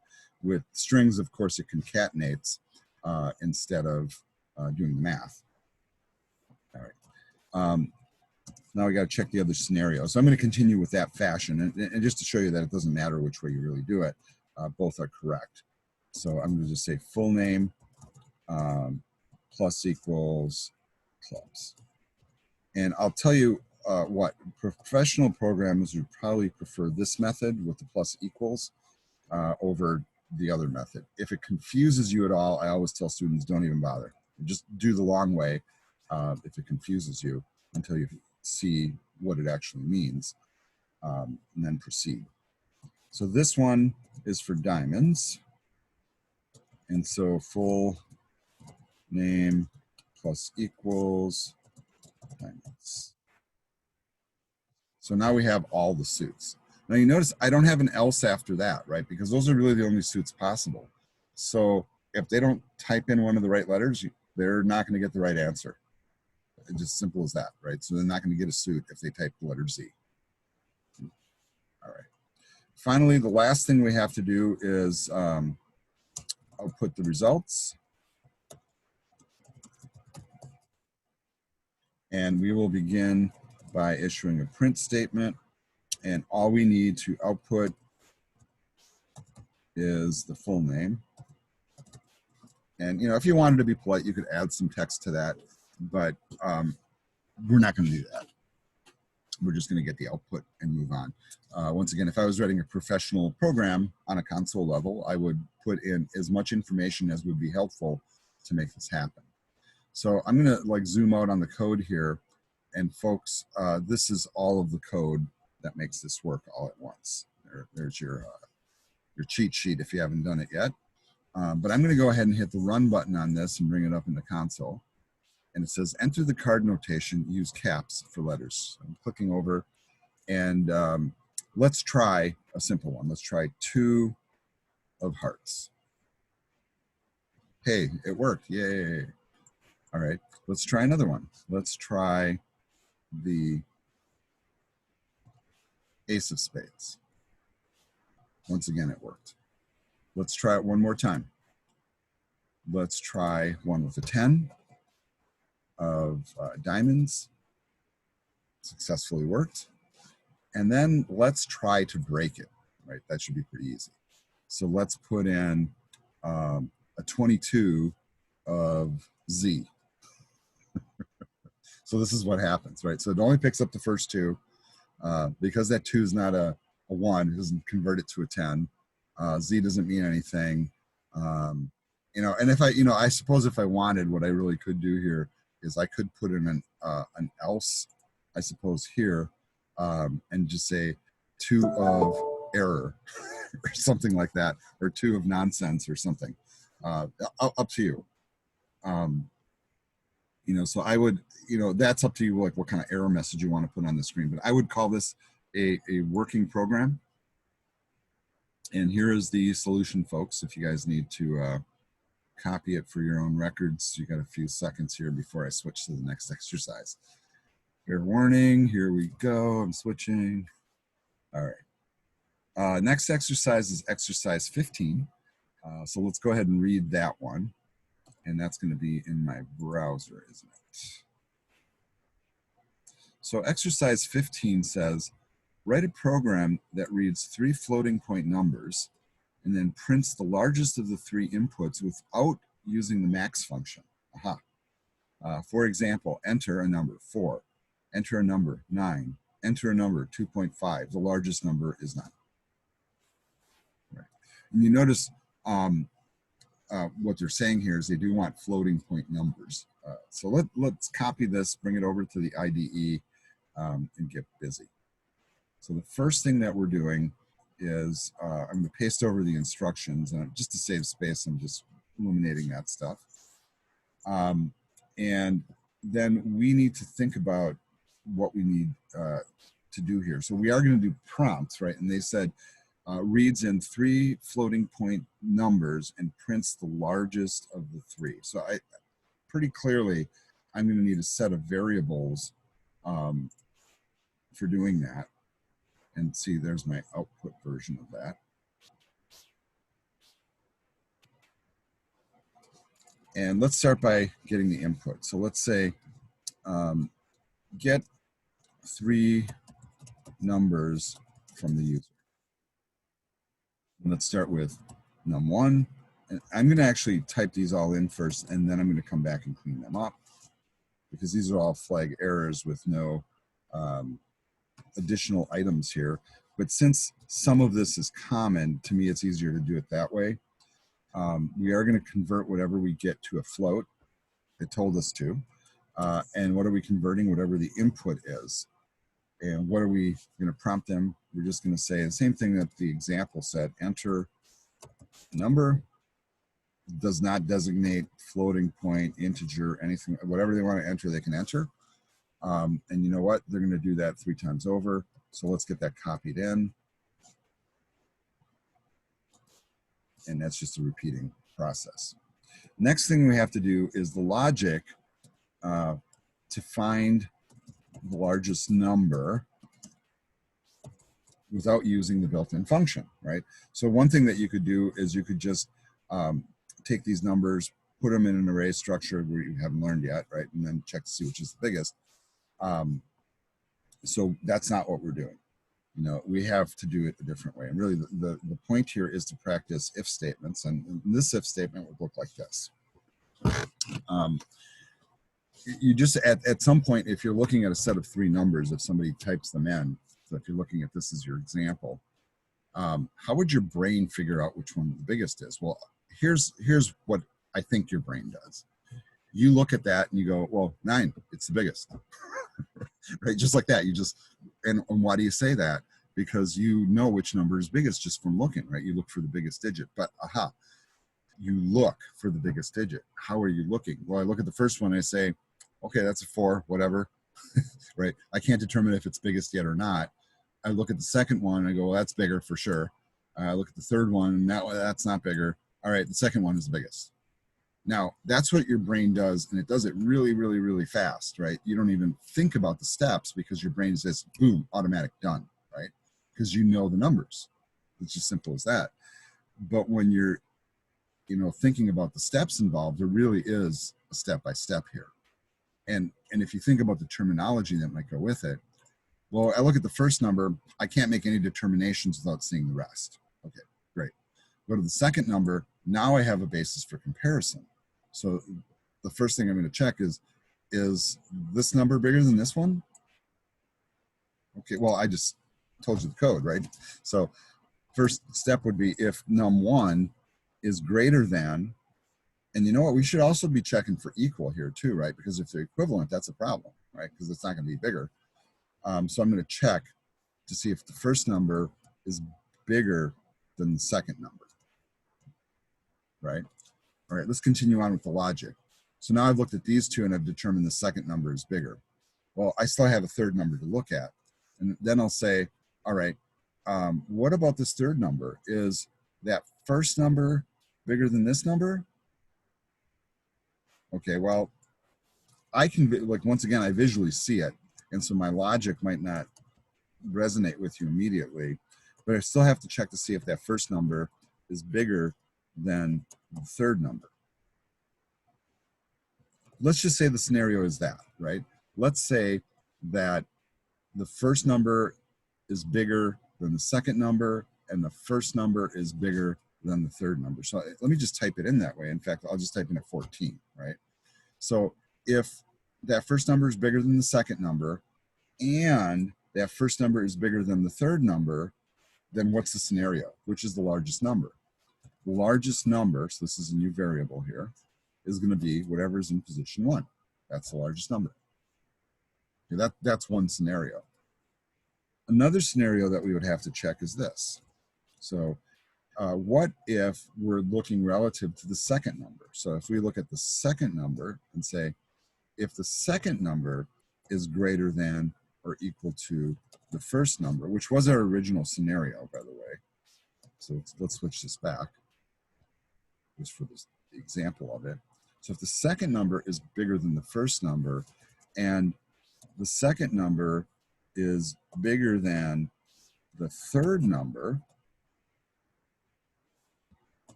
With strings, of course, it concatenates instead of doing the math. All right. Now we got to check the other scenario. So I'm going to continue with that fashion. And just to show you that it doesn't matter which way you really do it, both are correct. So I'm going to just say full name plus equals clubs. And I'll tell you what, professional programmers would probably prefer this method with the plus equals over the other method. If it confuses you at all, I always tell students, don't even bother. Just do the long way if it confuses you until you see what it actually means, and then proceed. So this one is for diamonds. And so full name plus equals diamonds. So now we have all the suits. Now you notice I don't have an else after that, right? Because those are really the only suits possible. So if they don't type in one of the right letters, they're not going to get the right answer. It's just simple as that, right? So they're not going to get a suit if they type the letter Z. All right. Finally, the last thing we have to do is output the results. And we will begin by issuing a print statement. And all we need to output is the full name. And, you know, if you wanted to be polite, you could add some text to that, but we're not going to do that. We're just going to get the output and move on. Once again, if I was writing a professional program on a console level, I would put in as much information as would be helpful to make this happen. So I'm going to like zoom out on the code here. And folks, this is all of the code that makes this work all at once. There's your cheat sheet if you haven't done it yet. But I'm going to go ahead and hit the run button on this and bring it up in the console. And it says, enter the card notation, use caps for letters. I'm clicking over and let's try a simple one. Let's try 2 of hearts. Hey, it worked, yay. All right, let's try another one. Let's try the ace of spades. Once again, it worked. Let's try it one more time. Let's try one with a 10 of diamonds. Successfully worked. And then let's try to break it, right? That should be pretty easy. So let's put in a 22 of Z. So this is what happens, right? So it only picks up the first two. Because that 2 is not a 1, it doesn't convert it to a 10. Z doesn't mean anything. You know, and if I suppose if I wanted, what I really could do here is I could put in an else, I suppose here, and just say 2 of error or something like that, or 2 of nonsense or something. Up to you. You know, so I would, you know, that's up to you, like what kind of error message you want to put on the screen. But I would call this a working program. And here is the solution, folks. If you guys need to copy it for your own records, you got a few seconds here before I switch to the next exercise. Fair warning, here we go. I'm switching. All right. Next exercise is exercise 15. So let's go ahead and read that one. And that's going to be in my browser, isn't it? So exercise 15 says, write a program that reads 3 floating point numbers and then prints the largest of the 3 inputs without using the max function. Aha. For example, enter a number 4, enter a number 9, enter a number 2.5. The largest number is 9. Right. And you notice what they're saying here is they do want floating point numbers. So let's copy this, bring it over to the IDE, and get busy. So the first thing that we're doing is I'm going to paste over the instructions, and just to save space, I'm just eliminating that stuff. And then we need to think about what we need to do here. So we are going to do prompts, right? And they said reads in 3 floating point numbers and prints the largest of the 3. So I pretty clearly, I'm going to need a set of variables for doing that. And see, there's my output version of that. And let's start by getting the input. So let's say get 3 numbers from the user. And let's start with num1. And I'm going to actually type these all in first, and then I'm going to come back and clean them up, because these are all flag errors with no additional items here. But since some of this is common, to me it's easier to do it that way. We are going to convert whatever we get to a float. It told us to. And what are we converting? Whatever the input is. And what are we going to prompt them? We're just going to say the same thing that the example said. Enter number. Does not designate floating point, integer, anything. Whatever they want to enter, they can enter. And you know what? They're going to do that 3 times over. So let's get that copied in. And that's just a repeating process. Next thing we have to do is the logic to find the largest number without using the built-in function, right? So one thing that you could do is you could just take these numbers, put them in an array structure where you haven't learned yet, right? And then check to see which is the biggest. So that's not what we're doing. You know, we have to do it a different way. And really the point here is to practice if statements. And this if statement would look like this. You just, at some point, if you're looking at a set of 3 numbers, if somebody types them in, so if you're looking at this as your example, how would your brain figure out which one the biggest is? Well, here's what I think your brain does. You look at that and you go, well, 9, it's the biggest. Right? Just like that. You just, and why do you say that? Because you know which number is biggest just from looking, right? You look for the biggest digit, but aha, you look for the biggest digit. How are you looking? Well, I look at the first one and I say, okay, that's a 4, whatever, right? I can't determine if it's biggest yet or not. I look at the second one and I go, well, that's bigger for sure. I look at the third one and that's not bigger. All right, the second one is the biggest. Now, that's what your brain does, and it does it really, really, really fast, right? You don't even think about the steps because your brain says, boom, automatic, done, right? because you know the numbers. It's as simple as that. But when you're, thinking about the steps involved, there really is a step-by-step here. And if you think about the terminology that might go with it, well, I look at the first number, I can't make any determinations without seeing the rest. Okay, great. Go to the second number, now I have a basis for comparison. So the first thing I'm going to check is this number bigger than this one? Okay, well, I just told you the code, right? So first step would be if num1 is greater than, and you know what, we should also be checking for equal here too, right? Because if they're equivalent, that's a problem, right? Because it's not going to be bigger. So I'm going to check to see if the first number is bigger than the second number, right? All right, let's continue on with the logic. So now I've looked at these two and I've determined the second number is bigger. Well, I still have a third number to look at. And then I'll say, all right, what about this third number? Is that first number bigger than this number? Okay, well, I can, like, once again, I visually see it. And so my logic might not resonate with you immediately, but I still have to check to see if that first number is bigger than the third number. Let's just say the scenario is that, right? Let's say that the first number is bigger than the second number and the first number is bigger than the third number. So let me just type it in that way. In fact, I'll just type in a 14, right? So if that first number is bigger than the second number and that first number is bigger than the third number, then what's the scenario? Which is the largest number? The largest number, so this is a new variable here, is going to be whatever is in position 1. That's the largest number. Okay, that's one scenario. Another scenario that we would have to check is this. So what if we're looking relative to the second number? So if we look at the second number and say, if the second number is greater than or equal to the first number, which was our original scenario, by the way. So let's switch this back just for this, the example of it. So if the second number is bigger than the first number and the second number is bigger than the third number,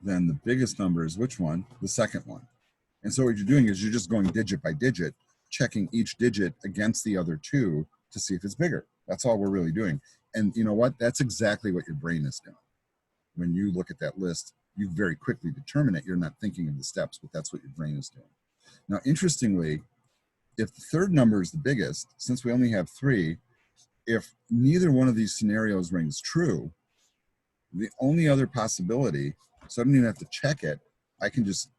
then the biggest number is which one? The second one. And so what you're doing is you're just going digit by digit, checking each digit against the other two to see if it's bigger. That's all we're really doing. And you know what? That's exactly what your brain is doing. When you look at that list, you very quickly determine it. You're not thinking of the steps, but that's what your brain is doing. Now, interestingly, if the third number is the biggest, since we only have 3, if neither one of these scenarios rings true, the only other possibility, so I don't even have to check it, I can just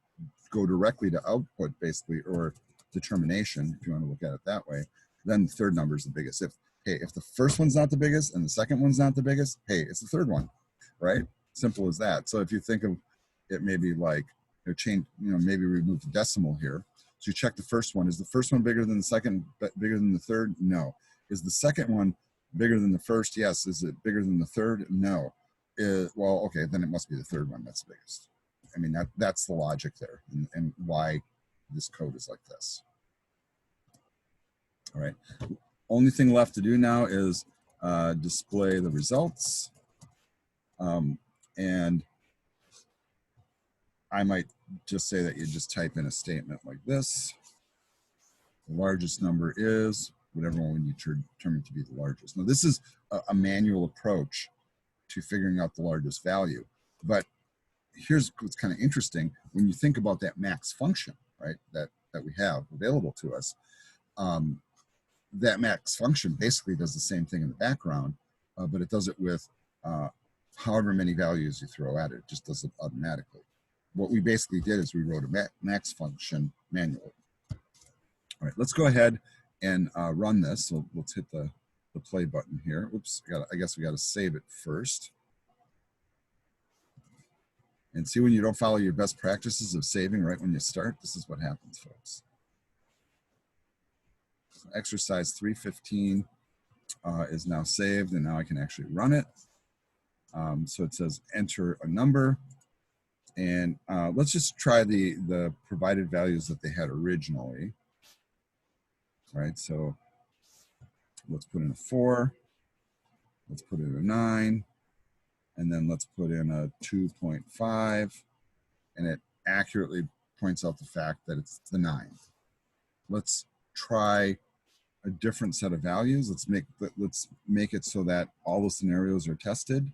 go directly to output, basically, or determination, if you want to look at it that way, then the third number is the biggest. If the first one's not the biggest and the second one's not the biggest, hey, it's the third one, right? Simple as that. So if you think of it maybe like, change, maybe remove the decimal here. So you check the first one. Is the first one bigger than the second, bigger than the third? No. Is the second one bigger than the first? Yes. Is it bigger than the third? No. Well, okay, then it must be the third one that's the biggest. I mean, that's the logic there and why this code is like this. All right. Only thing left to do now is display the results. And I might just say that you just type in a statement like this. The largest number is whatever one you determine to be the largest. Now, this is a manual approach to figuring out the largest value. But here's what's kind of interesting. When you think about that max function, right, that we have available to us, that max function basically does the same thing in the background, but it does it with however many values you throw at it. It just does it automatically. What we basically did is we wrote a max function manually. All right, let's go ahead and run this. So let's hit the play button here. Oops, I guess we got to save it first. And see, when you don't follow your best practices of saving right when you start, this is what happens, folks. So exercise 315 is now saved, and now I can actually run it. So it says enter a number. And let's just try the provided values that they had originally. All right, so let's put in a 4. Let's put in a 9. And then let's put in a 2.5. And it accurately points out the fact that it's the 9. Let's try a different set of values. Let's make it so that all the scenarios are tested.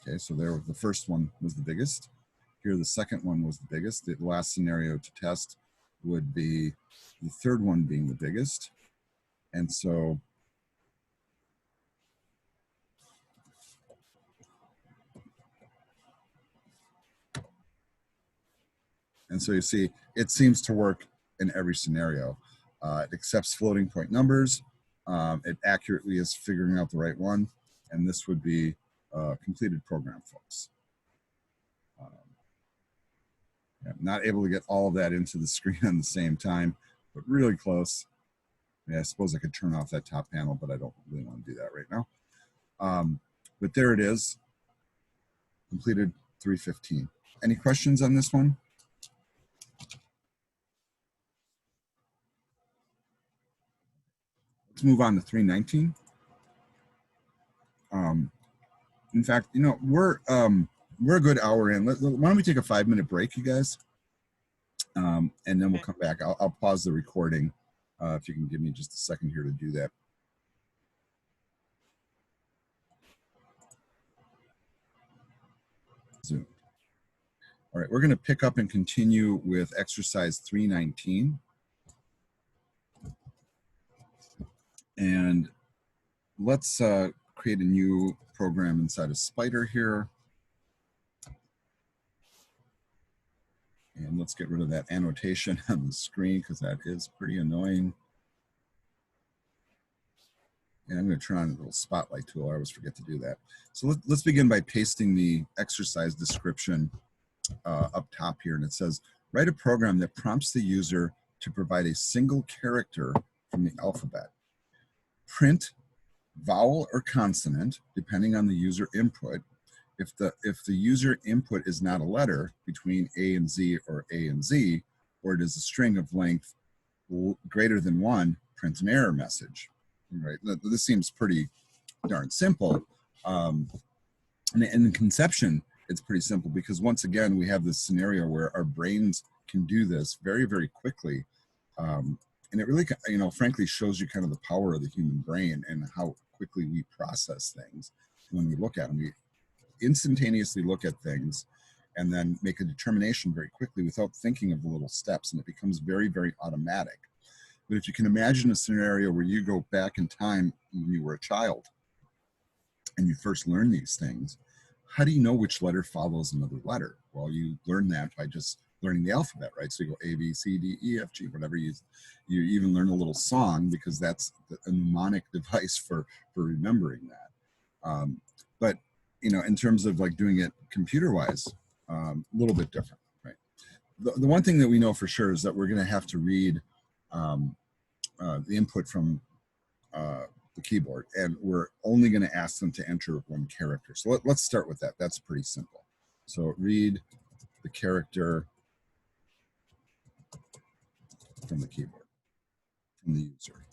Okay, so there, the first one was the biggest. Here, the second one was the biggest. The last scenario to test would be the third one being the biggest. And so you see, it seems to work in every scenario. It accepts floating point numbers. It accurately is figuring out the right one. And this would be a completed program, folks. Yeah, not able to get all of that into the screen on the same time, but really close. Yeah, I suppose I could turn off that top panel, but I don't really want to do that right now. But there it is, completed 315. Any questions on this one? Let's move on to 319. In fact, you know, we're a good hour in. Why don't we take a 5-minute break, you guys? And then we'll come back. I'll pause the recording if you can give me just a second here to do that. Zoom. All right, we're going to pick up and continue with exercise 319. And let's create a new program inside of Spider here. And let's get rid of that annotation on the screen because that is pretty annoying. And I'm going to turn on the little spotlight tool. I always forget to do that. So let's begin by pasting the exercise description up top here. And it says, write a program that prompts the user to provide a single character from the alphabet. Print vowel or consonant, depending on the user input. If the user input is not a letter between A and Z or A and Z, or it is a string of length greater than 1, print an error message. Right? This seems pretty darn simple. And in conception, it's pretty simple because once again, we have this scenario where our brains can do this very, very quickly. And it really, you know, frankly shows you kind of the power of the human brain and how quickly we process things. When we look at them, we instantaneously look at things and then make a determination very quickly without thinking of the little steps, and it becomes very, very automatic. But if you can imagine a scenario where you go back in time when you were a child and you first learn these things, how do you know which letter follows another letter? Well, you learn that by just learning the alphabet, right? So you go A, B, C, D, E, F, G, whatever you even learn a little song because that's a mnemonic device for remembering that. But, you know, in terms of like doing it computer-wise, a little bit different, right? The one thing that we know for sure is that we're going to have to read the input from the keyboard, and we're only going to ask them to enter one character. So let's start with that. That's pretty simple. So read the character from the keyboard, from the user.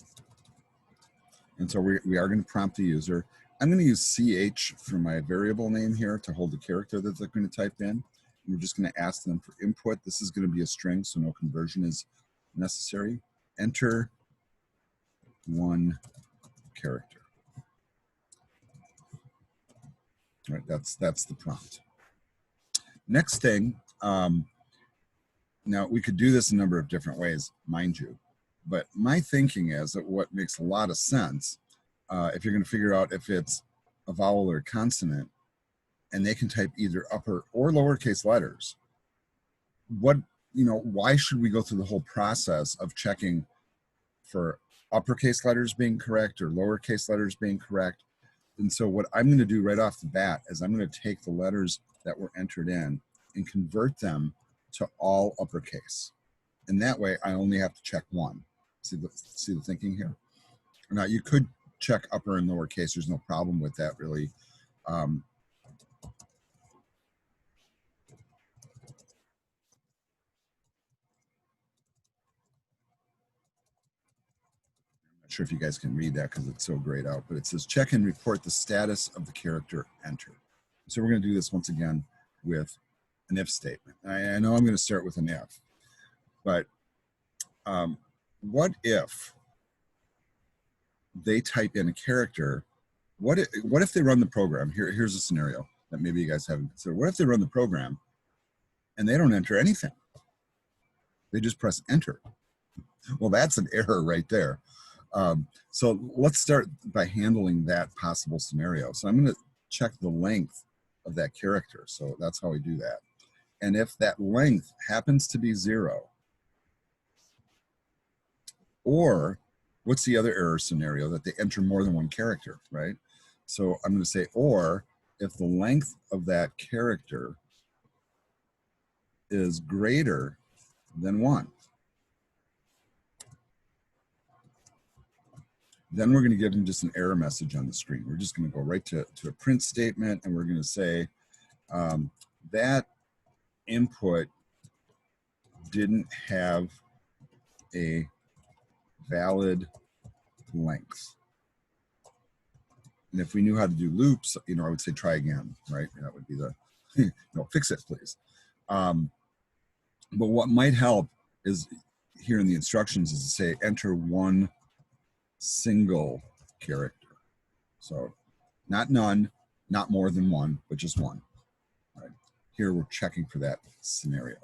And so we are going to prompt the user. I'm going to use CH for my variable name here to hold the character that they're going to type in. And we're just going to ask them for input. This is going to be a string, so no conversion is necessary. Enter one character. All right, that's the prompt. Next thing, now we could do this a number of different ways, mind you, but my thinking is that what makes a lot of sense, if you're going to figure out if it's a vowel or a consonant, and they can type either upper or lowercase letters, why should we go through the whole process of checking for uppercase letters being correct or lowercase letters being correct? And so what I'm going to do right off the bat is I'm going to take the letters that were entered in and convert them to all uppercase. And that way I only have to check one. See the thinking here? Now you could check upper and lowercase. There's no problem with that really. sure if you guys can read that because it's so grayed out, but it says check and report the status of the character entered. So we're going to do this once again with an if statement. I know I'm going to start with an if, but what if they type in a character? What if they run the program? Here's a scenario that maybe you guys haven't considered. What if they run the program and they don't enter anything? They just press enter. Well, that's an error right there. So let's start by handling that possible scenario. So I'm going to check the length of that character. So that's how we do that. And if that length happens to be 0, or what's the other error scenario? That they enter more than one character, right? So I'm going to say, or if the length of that character is greater than 1. Then we're going to give them just an error message on the screen. We're just going to go right to a print statement, and we're going to say that input didn't have a valid length. And if we knew how to do loops, I would say try again, right? That would be the, fix it, please. But what might help is here in the instructions is to say enter one single character. So not none, not more than one, but just one. Right. Here we're checking for that scenario.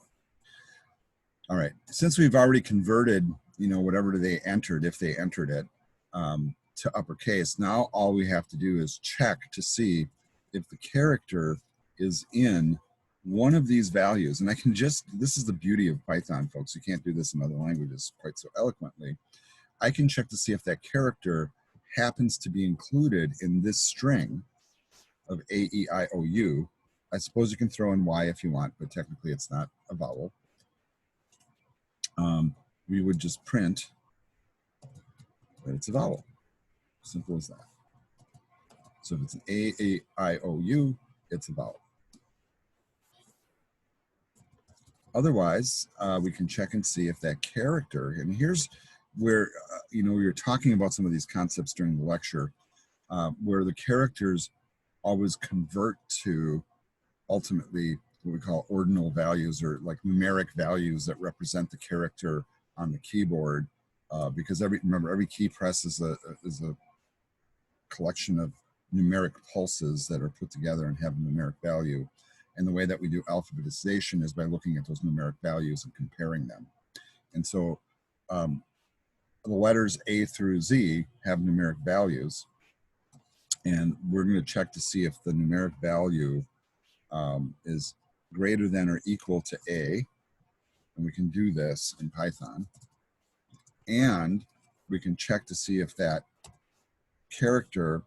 All right, since we've already converted, whatever they entered, if they entered it, to uppercase, now all we have to do is check to see if the character is in one of these values. And I can this is the beauty of Python, folks. You can't do this in other languages quite so eloquently. I can check to see if that character happens to be included in this string of A, E, I, O, U. I suppose you can throw in Y if you want, but technically it's not a vowel. We would just print that it's a vowel. Simple as that. So if it's an A, I, O, U, it's a vowel. Otherwise, we can check and see if that character, and here's where, we were talking about some of these concepts during the lecture, where the characters always convert to ultimately what we call ordinal values, or like numeric values that represent the character on the keyboard, because every key press is a collection of numeric pulses that are put together and have a numeric value. And the way that we do alphabetization is by looking at those numeric values and comparing them. And so the letters A through Z have numeric values, and we're going to check to see if the numeric value is greater than or equal to A, and we can do this in Python. And we can check to see if that character,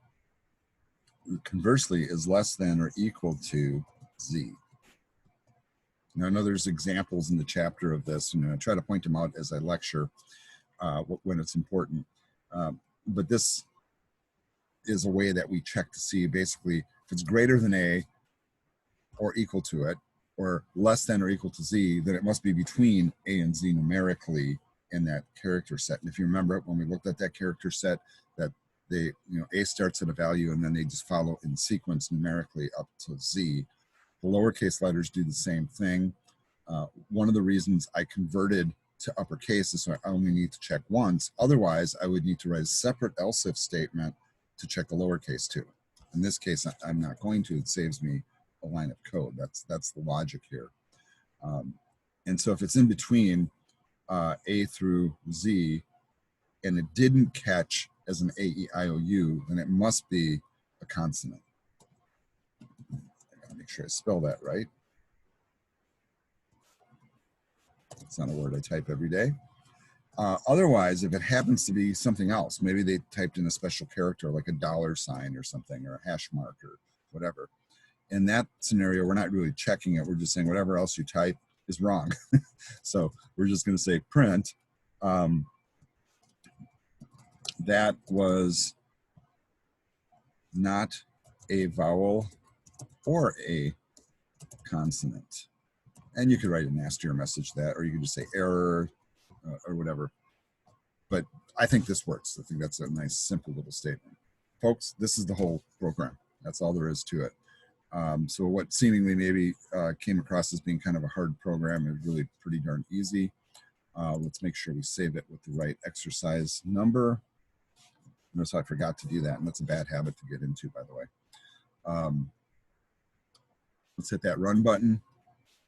conversely, is less than or equal to Z. Now, I know there's examples in the chapter of this, I try to point them out as I lecture when it's important. But this is a way that we check to see basically if it's greater than A or equal to it, or less than or equal to Z, then it must be between A and Z numerically in that character set. And if you remember when we looked at that character set, that A starts at a value and then they just follow in sequence numerically up to Z. The lowercase letters do the same thing. One of the reasons I converted to uppercase is so I only need to check once. Otherwise, I would need to write a separate else if statement to check the lowercase too. In this case, I'm not going to. It saves me a line of code. That's the logic here. And so if it's in between A through Z and it didn't catch as an A, E, I, O, U, then it must be a consonant. I gotta make sure I spell that right. It's not a word I type every day. Otherwise, if it happens to be something else, maybe they typed in a special character like a $sign or something, or a hash mark or whatever. In that scenario, we're not really checking it. We're just saying whatever else you type is wrong. So we're just going to say print. That was not a vowel or a consonant. And you could write a nastier message that, or you could just say error or whatever. But I think this works. I think that's a nice, simple little statement. Folks, this is the whole program. That's all there is to it. So what seemingly maybe came across as being kind of a hard program is really pretty darn easy. Let's make sure we save it with the right exercise number. Notice I forgot to do that, and that's a bad habit to get into, by the way. Let's hit that run button,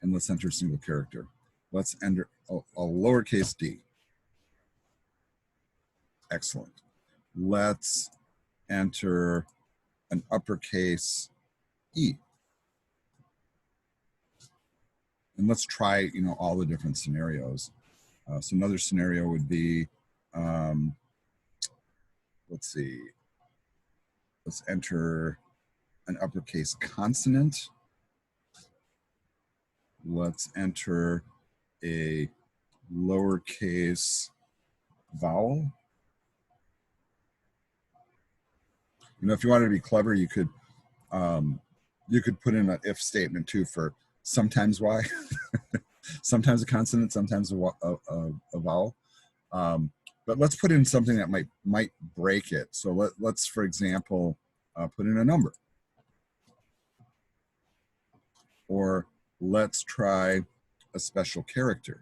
and let's enter a single character. Let's enter a lowercase d. Excellent. Let's enter an uppercase E. And let's try, you know, all the different scenarios. So another scenario would be, let's see, let's enter an uppercase consonant. Let's enter a lowercase vowel. You know, if you wanted to be clever, you could put in an if statement too for sometimes Y, sometimes a consonant, sometimes a vowel. But let's put in something that might break it. So let's for example, put in a number. Or let's try a special character.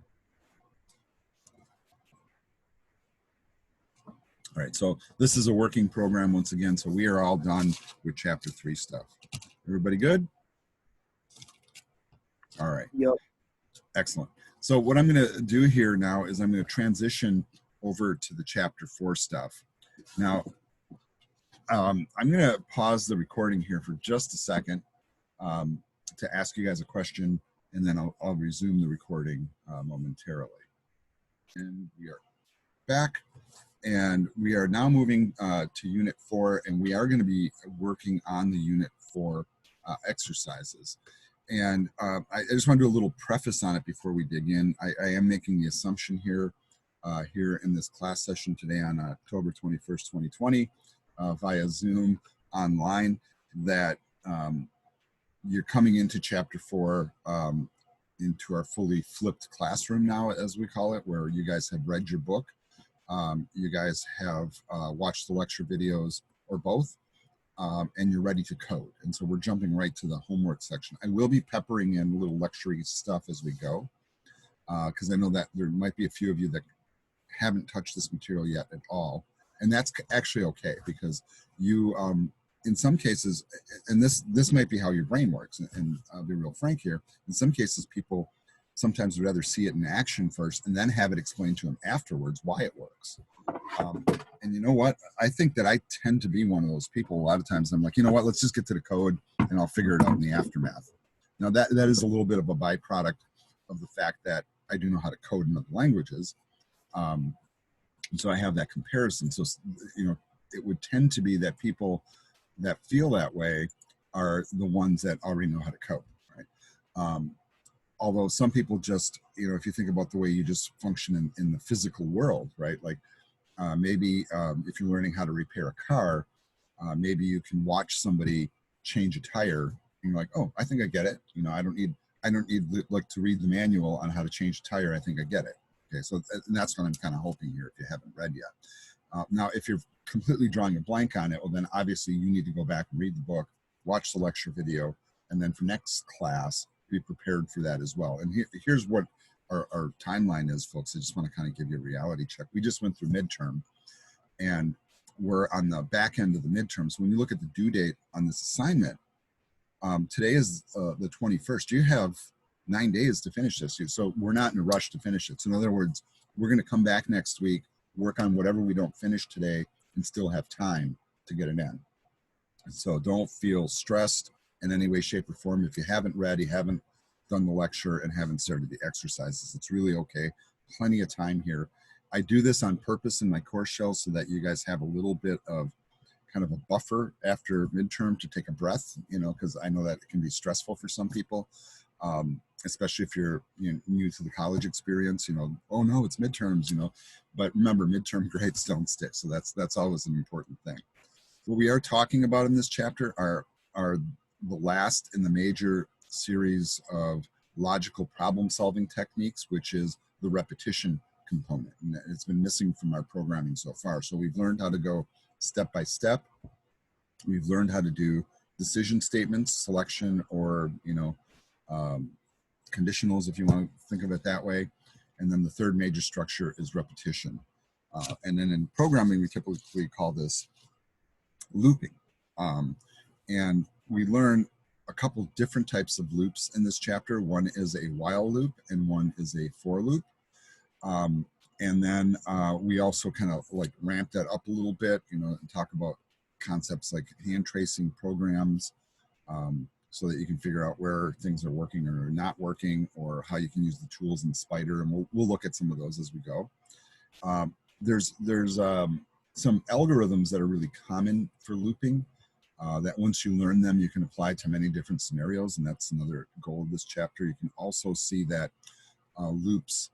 All right, so this is a working program once again, so we are all done with chapter 3 stuff. Everybody good? All right. Yep. Excellent. So what I'm going to do here now is I'm going to transition over to the chapter 4 stuff. Now, I'm going to pause the recording here for just a second to ask you guys a question, and then I'll resume the recording momentarily. And we are back. And we are now moving to Unit 4, and we are going to be working on the Unit 4 exercises. And I just want to do a little preface on it before we dig in. I am making the assumption here in this class session today on October 21st, 2020, via Zoom online, that you're coming into Chapter 4 into our fully flipped classroom now, as we call it, where you guys have read your book. You guys have watched the lecture videos or both, and you're ready to code. And so we're jumping right to the homework section. I will be peppering in little lecture-y stuff as we go, because I know that there might be a few of you that haven't touched this material yet at all. And that's actually okay, because you, in some cases, and this might be how your brain works, and I'll be real frank here, in some cases people sometimes would rather see it in action first and then have it explained to them afterwards why it works. And you know what? I think that I tend to be one of those people. A lot of times I'm like, you know what? Let's just get to the code and I'll figure it out in the aftermath. Now that is a little bit of a byproduct of the fact that I do know how to code in other languages. And so I have that comparison. So, you know, it would tend to be that people that feel that way are the ones that already know how to code, right? Although some people just, you know, if you think about the way you just function in the physical world, right? Like maybe if you're learning how to repair a car, maybe you can watch somebody change a tire and you're like, oh, I think I get it. You know, I don't need like to read the manual on how to change a tire. I think I get it. Okay, so that's what I'm kind of hoping here if you haven't read yet. Now, if you're completely drawing a blank on it, well, then obviously you need to go back and read the book, watch the lecture video, and then for next class, be prepared for that as well. And here's what our timeline is, folks. I just want to kind of give you a reality check. We just went through midterm, and we're on the back end of the midterm. So when you look at the due date on this assignment, today is the 21st. You have 9 days to finish this. So we're not in a rush to finish it. So in other words, we're going to come back next week, work on whatever we don't finish today, and still have time to get it in. So don't feel stressed in any way, shape, or form. If you haven't read, you haven't done the lecture, and haven't started the exercises, it's really okay. Plenty of time here. I do this on purpose in my course shell so that you guys have a little bit of kind of a buffer after midterm to take a breath, you know, because I know that it can be stressful for some people, especially if you're new to the college experience, you know, oh no, it's midterms, you know, but remember, midterm grades don't stick. So that's always an important thing. What we are talking about in this chapter are the last in the major series of logical problem solving techniques, which is the repetition component, and it's been missing from our programming so far. So we've learned how to go step by step. We've learned how to do decision statements, selection, or conditionals, if you want to think of it that way. And then the third major structure is repetition. And then in programming, we typically call this looping. And we learn a couple different types of loops in this chapter. One is a while loop and one is a for loop. And then we also kind of like ramp that up a little bit, and talk about concepts like hand tracing programs, so that you can figure out where things are working or not working, or how you can use the tools in Spider. And we'll look at some of those as we go. There's some algorithms that are really common for looping, that once you learn them, you can apply to many different scenarios. And that's another goal of this chapter. You can also see that loops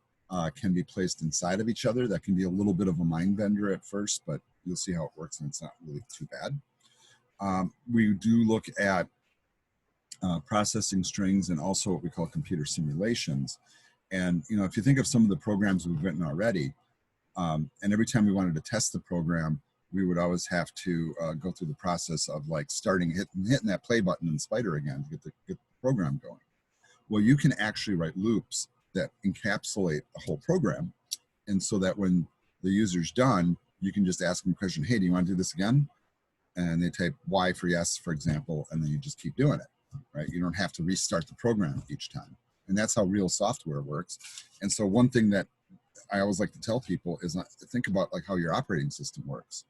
can be placed inside of each other. That can be a little bit of a mind bender at first, but you'll see how it works, and it's not really too bad. We do look at processing strings and also what we call computer simulations. And if you think of some of the programs we've written already, and every time we wanted to test the program, we would always have to go through the process of like hitting that play button in Spider again to get the program going. Well, you can actually write loops that encapsulate the whole program, and so that when the user's done, you can just ask them a question, hey, do you want to do this again? And they type Y for yes, for example, and then you just keep doing it, right? You don't have to restart the program each time. And that's how real software works. And so one thing that I always like to tell people is think about like how your operating system works.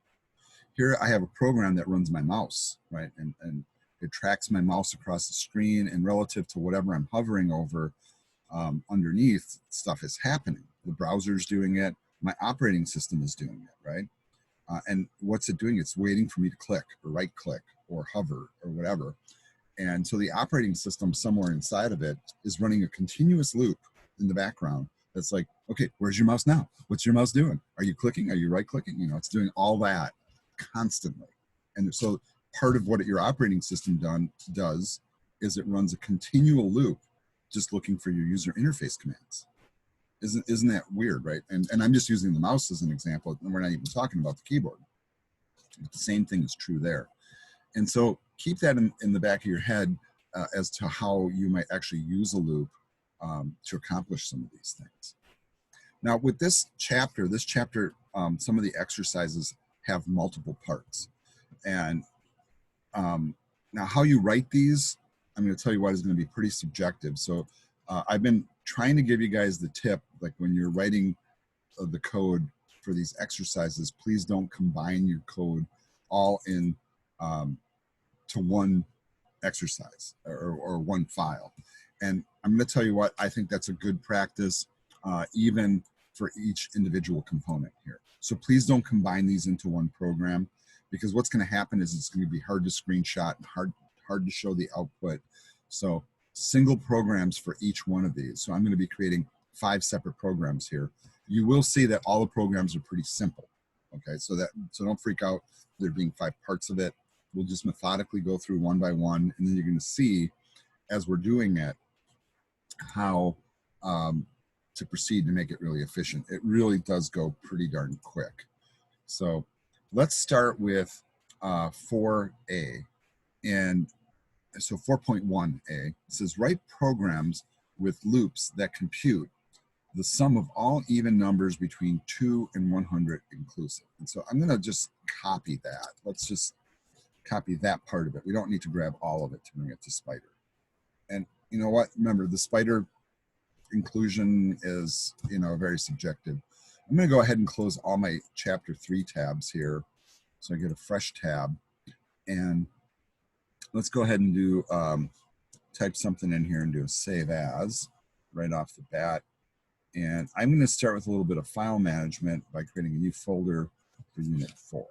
Here I have a program that runs my mouse, right? And it tracks my mouse across the screen, and relative to whatever I'm hovering over, underneath, stuff is happening. The browser's doing it. My operating system is doing it, right? And what's it doing? It's waiting for me to click or right click or hover or whatever. And so the operating system somewhere inside of it is running a continuous loop in the background that's like, okay, where's your mouse now? What's your mouse doing? Are you clicking? Are you right clicking? It's doing all that constantly. And so part of what your operating system does is it runs a continual loop just looking for your user interface commands. Isn't that weird, right? And I'm just using the mouse as an example, and we're not even talking about the keyboard. But the same thing is true there. And so keep that in the back of your head as to how you might actually use a loop to accomplish some of these things. Now with this chapter, some of the exercises have multiple parts. And now how you write these, I'm going to tell you what is going to be pretty subjective. So I've been trying to give you guys the tip, like when you're writing the code for these exercises, please don't combine your code all in to one exercise or one file. And I'm going to tell you what, I think that's a good practice, even for each individual component here. So please don't combine these into one program, because what's going to happen is it's going to be hard to screenshot and hard to show the output. So single programs for each one of these. So I'm going to be creating 5 separate programs here. You will see that all the programs are pretty simple. Okay, so don't freak out there being 5 parts of it. We'll just methodically go through one by one, and then you're going to see as we're doing it how to proceed to make it really efficient. It really does go pretty darn quick. So let's start with 4A. And so 4.1a says write programs with loops that compute the sum of all even numbers between 2 and 100 inclusive. And so I'm going to just copy that. Let's just copy that part of it. We don't need to grab all of it to bring it to Spider. And you know what? Remember, the Spider inclusion is, very subjective. I'm going to go ahead and close all my chapter 3 tabs here. So I get a fresh tab, and let's go ahead and do type something in here and do a save as right off the bat. And I'm going to start with a little bit of file management by creating a new folder for Unit 4.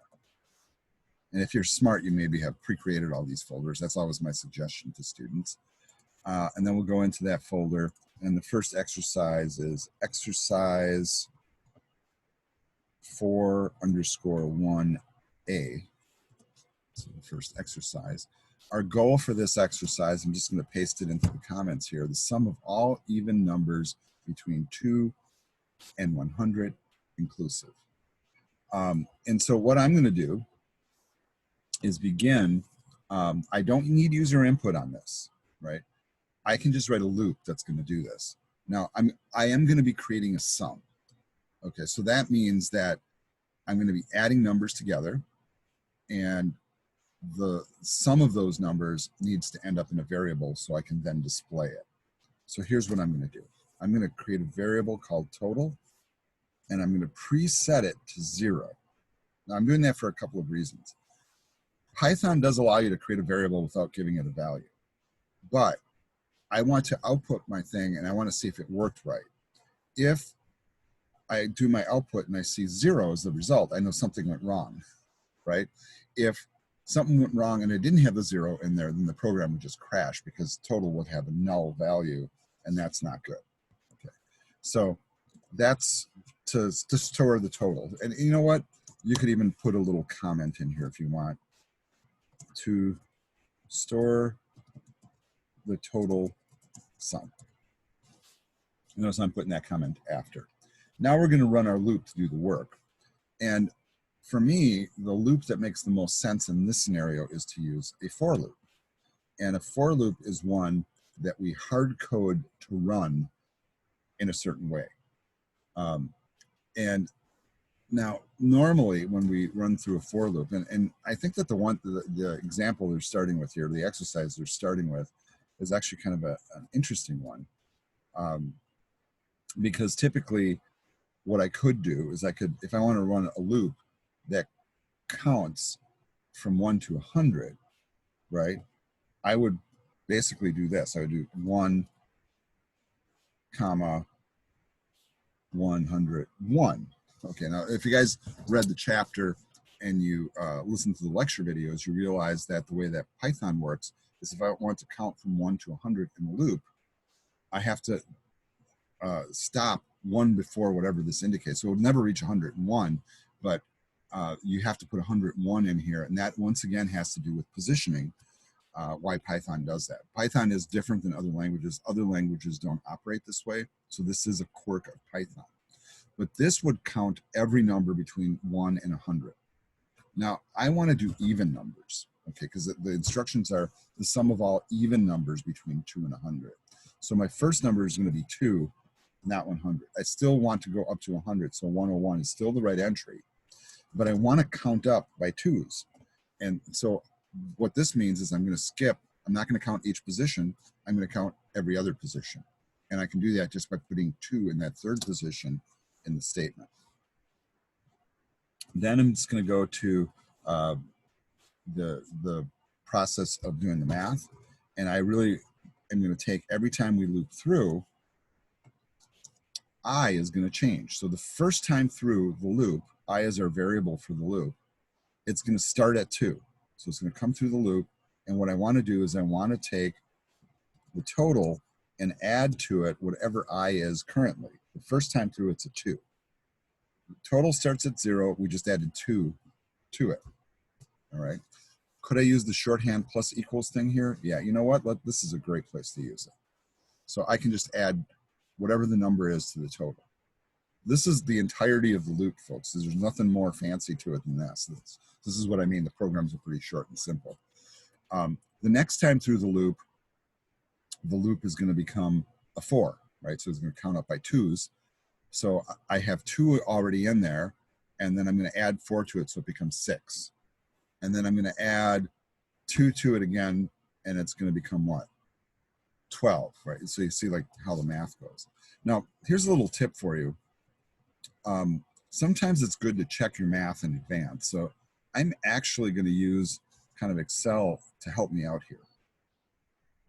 And if you're smart, you maybe have pre-created all these folders. That's always my suggestion to students. And then we'll go into that folder. And the first exercise is exercise 4_1A. So the first exercise. Our goal for this exercise, I'm just going to paste it into the comments here, the sum of all even numbers between 2 and 100 inclusive. And so what I'm going to do is begin. I don't need user input on this, right? I can just write a loop that's going to do this. Now, I am going to be creating a sum. Okay, so that means that I'm going to be adding numbers together, and the sum of those numbers needs to end up in a variable so I can then display it. So here's what I'm going to do. I'm going to create a variable called total, and I'm going to preset it to 0. Now, I'm doing that for a couple of reasons. Python does allow you to create a variable without giving it a value, but I want to output my thing and I want to see if it worked right. If I do my output and I see 0 as the result, I know something went wrong, right? If something went wrong and it didn't have the 0 in there, then the program would just crash because total would have a null value, and that's not good. Okay, so that's to store the total. And you know what? You could even put a little comment in here if you want. To store the total sum. Notice I'm putting that comment after. Now we're going to run our loop to do the work. And for me, the loop that makes the most sense in this scenario is to use a for loop. And a for loop is one that we hard code to run in a certain way. And now, normally when we run through a for loop, and I think that the example they're starting with here, the exercise they're starting with, is actually kind of an interesting one. Because typically what I could do is if I want to run a loop that counts from 1 to 100, right? I would basically do this. I would do 1, comma, 101. Okay, now if you guys read the chapter and you listen to the lecture videos, you realize that the way that Python works is if I want to count from 1 to 100 in the loop, I have to stop 1 before whatever this indicates. So it will never reach 101, but you have to put 101 in here, and that once again has to do with positioning. Why Python does that. Python is different than other languages. Other languages don't operate this way, so this is a quirk of Python. But this would count every number between 1 and 100. Now, I want to do even numbers, okay, because the instructions are the sum of all even numbers between 2 and 100. So my first number is going to be 2, not 100. I still want to go up to 100, so 101 is still the right entry. But I want to count up by 2s. And so what this means is I'm going to skip. I'm not going to count each position. I'm going to count every other position. And I can do that just by putting 2 in that third position in the statement. Then I'm just going to go to the process of doing the math. And I really am going to take every time we loop through, I is going to change. So the first time through the loop, I is our variable for the loop. It's going to start at 2. So it's going to come through the loop. And what I want to do is I want to take the total and add to it whatever I is currently. The first time through, it's a 2. The total starts at 0. We just added 2 to it. All right. Could I use the shorthand plus equals thing here? Yeah, you know what? This is a great place to use it. So I can just add whatever the number is to the total. This is the entirety of the loop, folks. There's nothing more fancy to it than this. This is what I mean. The programs are pretty short and simple. The next time through the loop is going to become a 4, right? So it's going to count up by 2s. So I have 2 already in there, and then I'm going to add 4 to it, so it becomes 6. And then I'm going to add 2 to it again, and it's going to become what? 12, right? So you see like how the math goes. Now, here's a little tip for you. Sometimes it's good to check your math in advance. So I'm actually going to use kind of Excel to help me out here.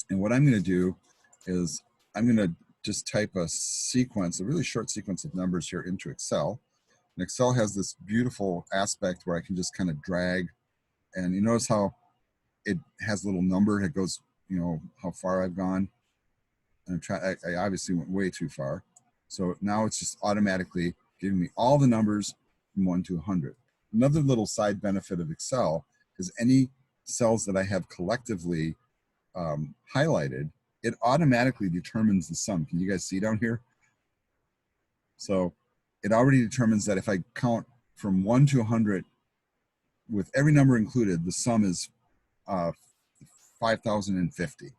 And what I'm going to do is I'm going to just type a sequence, a really short sequence of numbers here into Excel. And Excel has this beautiful aspect where I can just kind of drag, and you notice how it has a little number. It goes, you know, how far I've gone. And I obviously went way too far. So now it's just automatically giving me all the numbers from 1 to 100. Another little side benefit of Excel is any cells that I have collectively highlighted, it automatically determines the sum. Can you guys see down here? So it already determines that if I count from 1 to 100 with every number included, the sum is 5,050.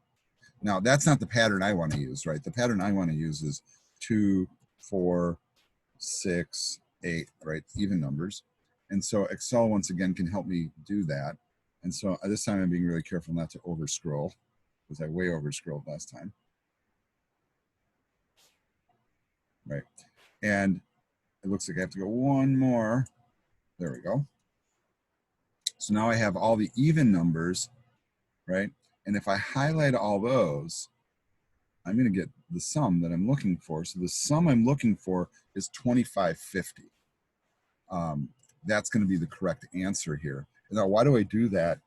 Now that's not the pattern I want to use, right? The pattern I want to use is 2, 4, 6, 8, right? Even numbers. And so Excel once again can help me do that. And so this time I'm being really careful not to over scroll, because I way over scrolled last time. Right. And it looks like I have to go one more. There we go. So now I have all the even numbers, right? And if I highlight all those, I'm going to get the sum that I'm looking for. So the sum I'm looking for is 2550. That's going to be the correct answer here. Now, why do I do that?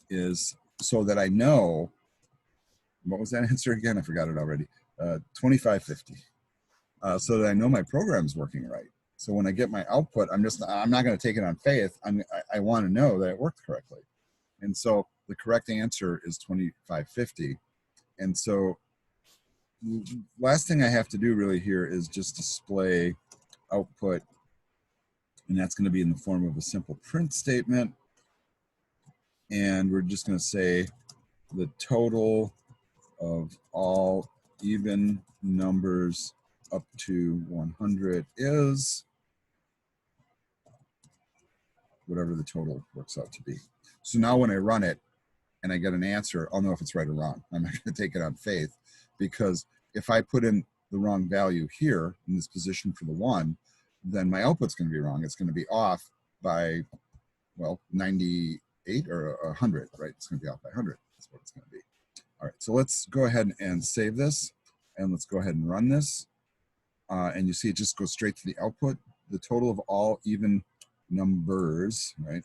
Is so that I know, what was that answer again? I forgot it already. 2550. So that I know my program's working right. So when I get my output, I'm not going to take it on faith. I want to know that it worked correctly. And so the correct answer is 2550. And so last thing I have to do really here is just display output, and that's going to be in the form of a simple print statement. And we're just going to say the total of all even numbers up to 100 is whatever the total works out to be. So now when I run it and I get an answer, I'll know if it's right or wrong. I'm not going to take it on faith, because if I put in the wrong value here in this position for the 1, then my output's going to be wrong. It's going to be off by, well, 98 or 100, right? It's going to be off by 100. That's what it's going to be. All right, so let's go ahead and save this, and let's go ahead and run this. And you see it just goes straight to the output. The total of all even numbers, right,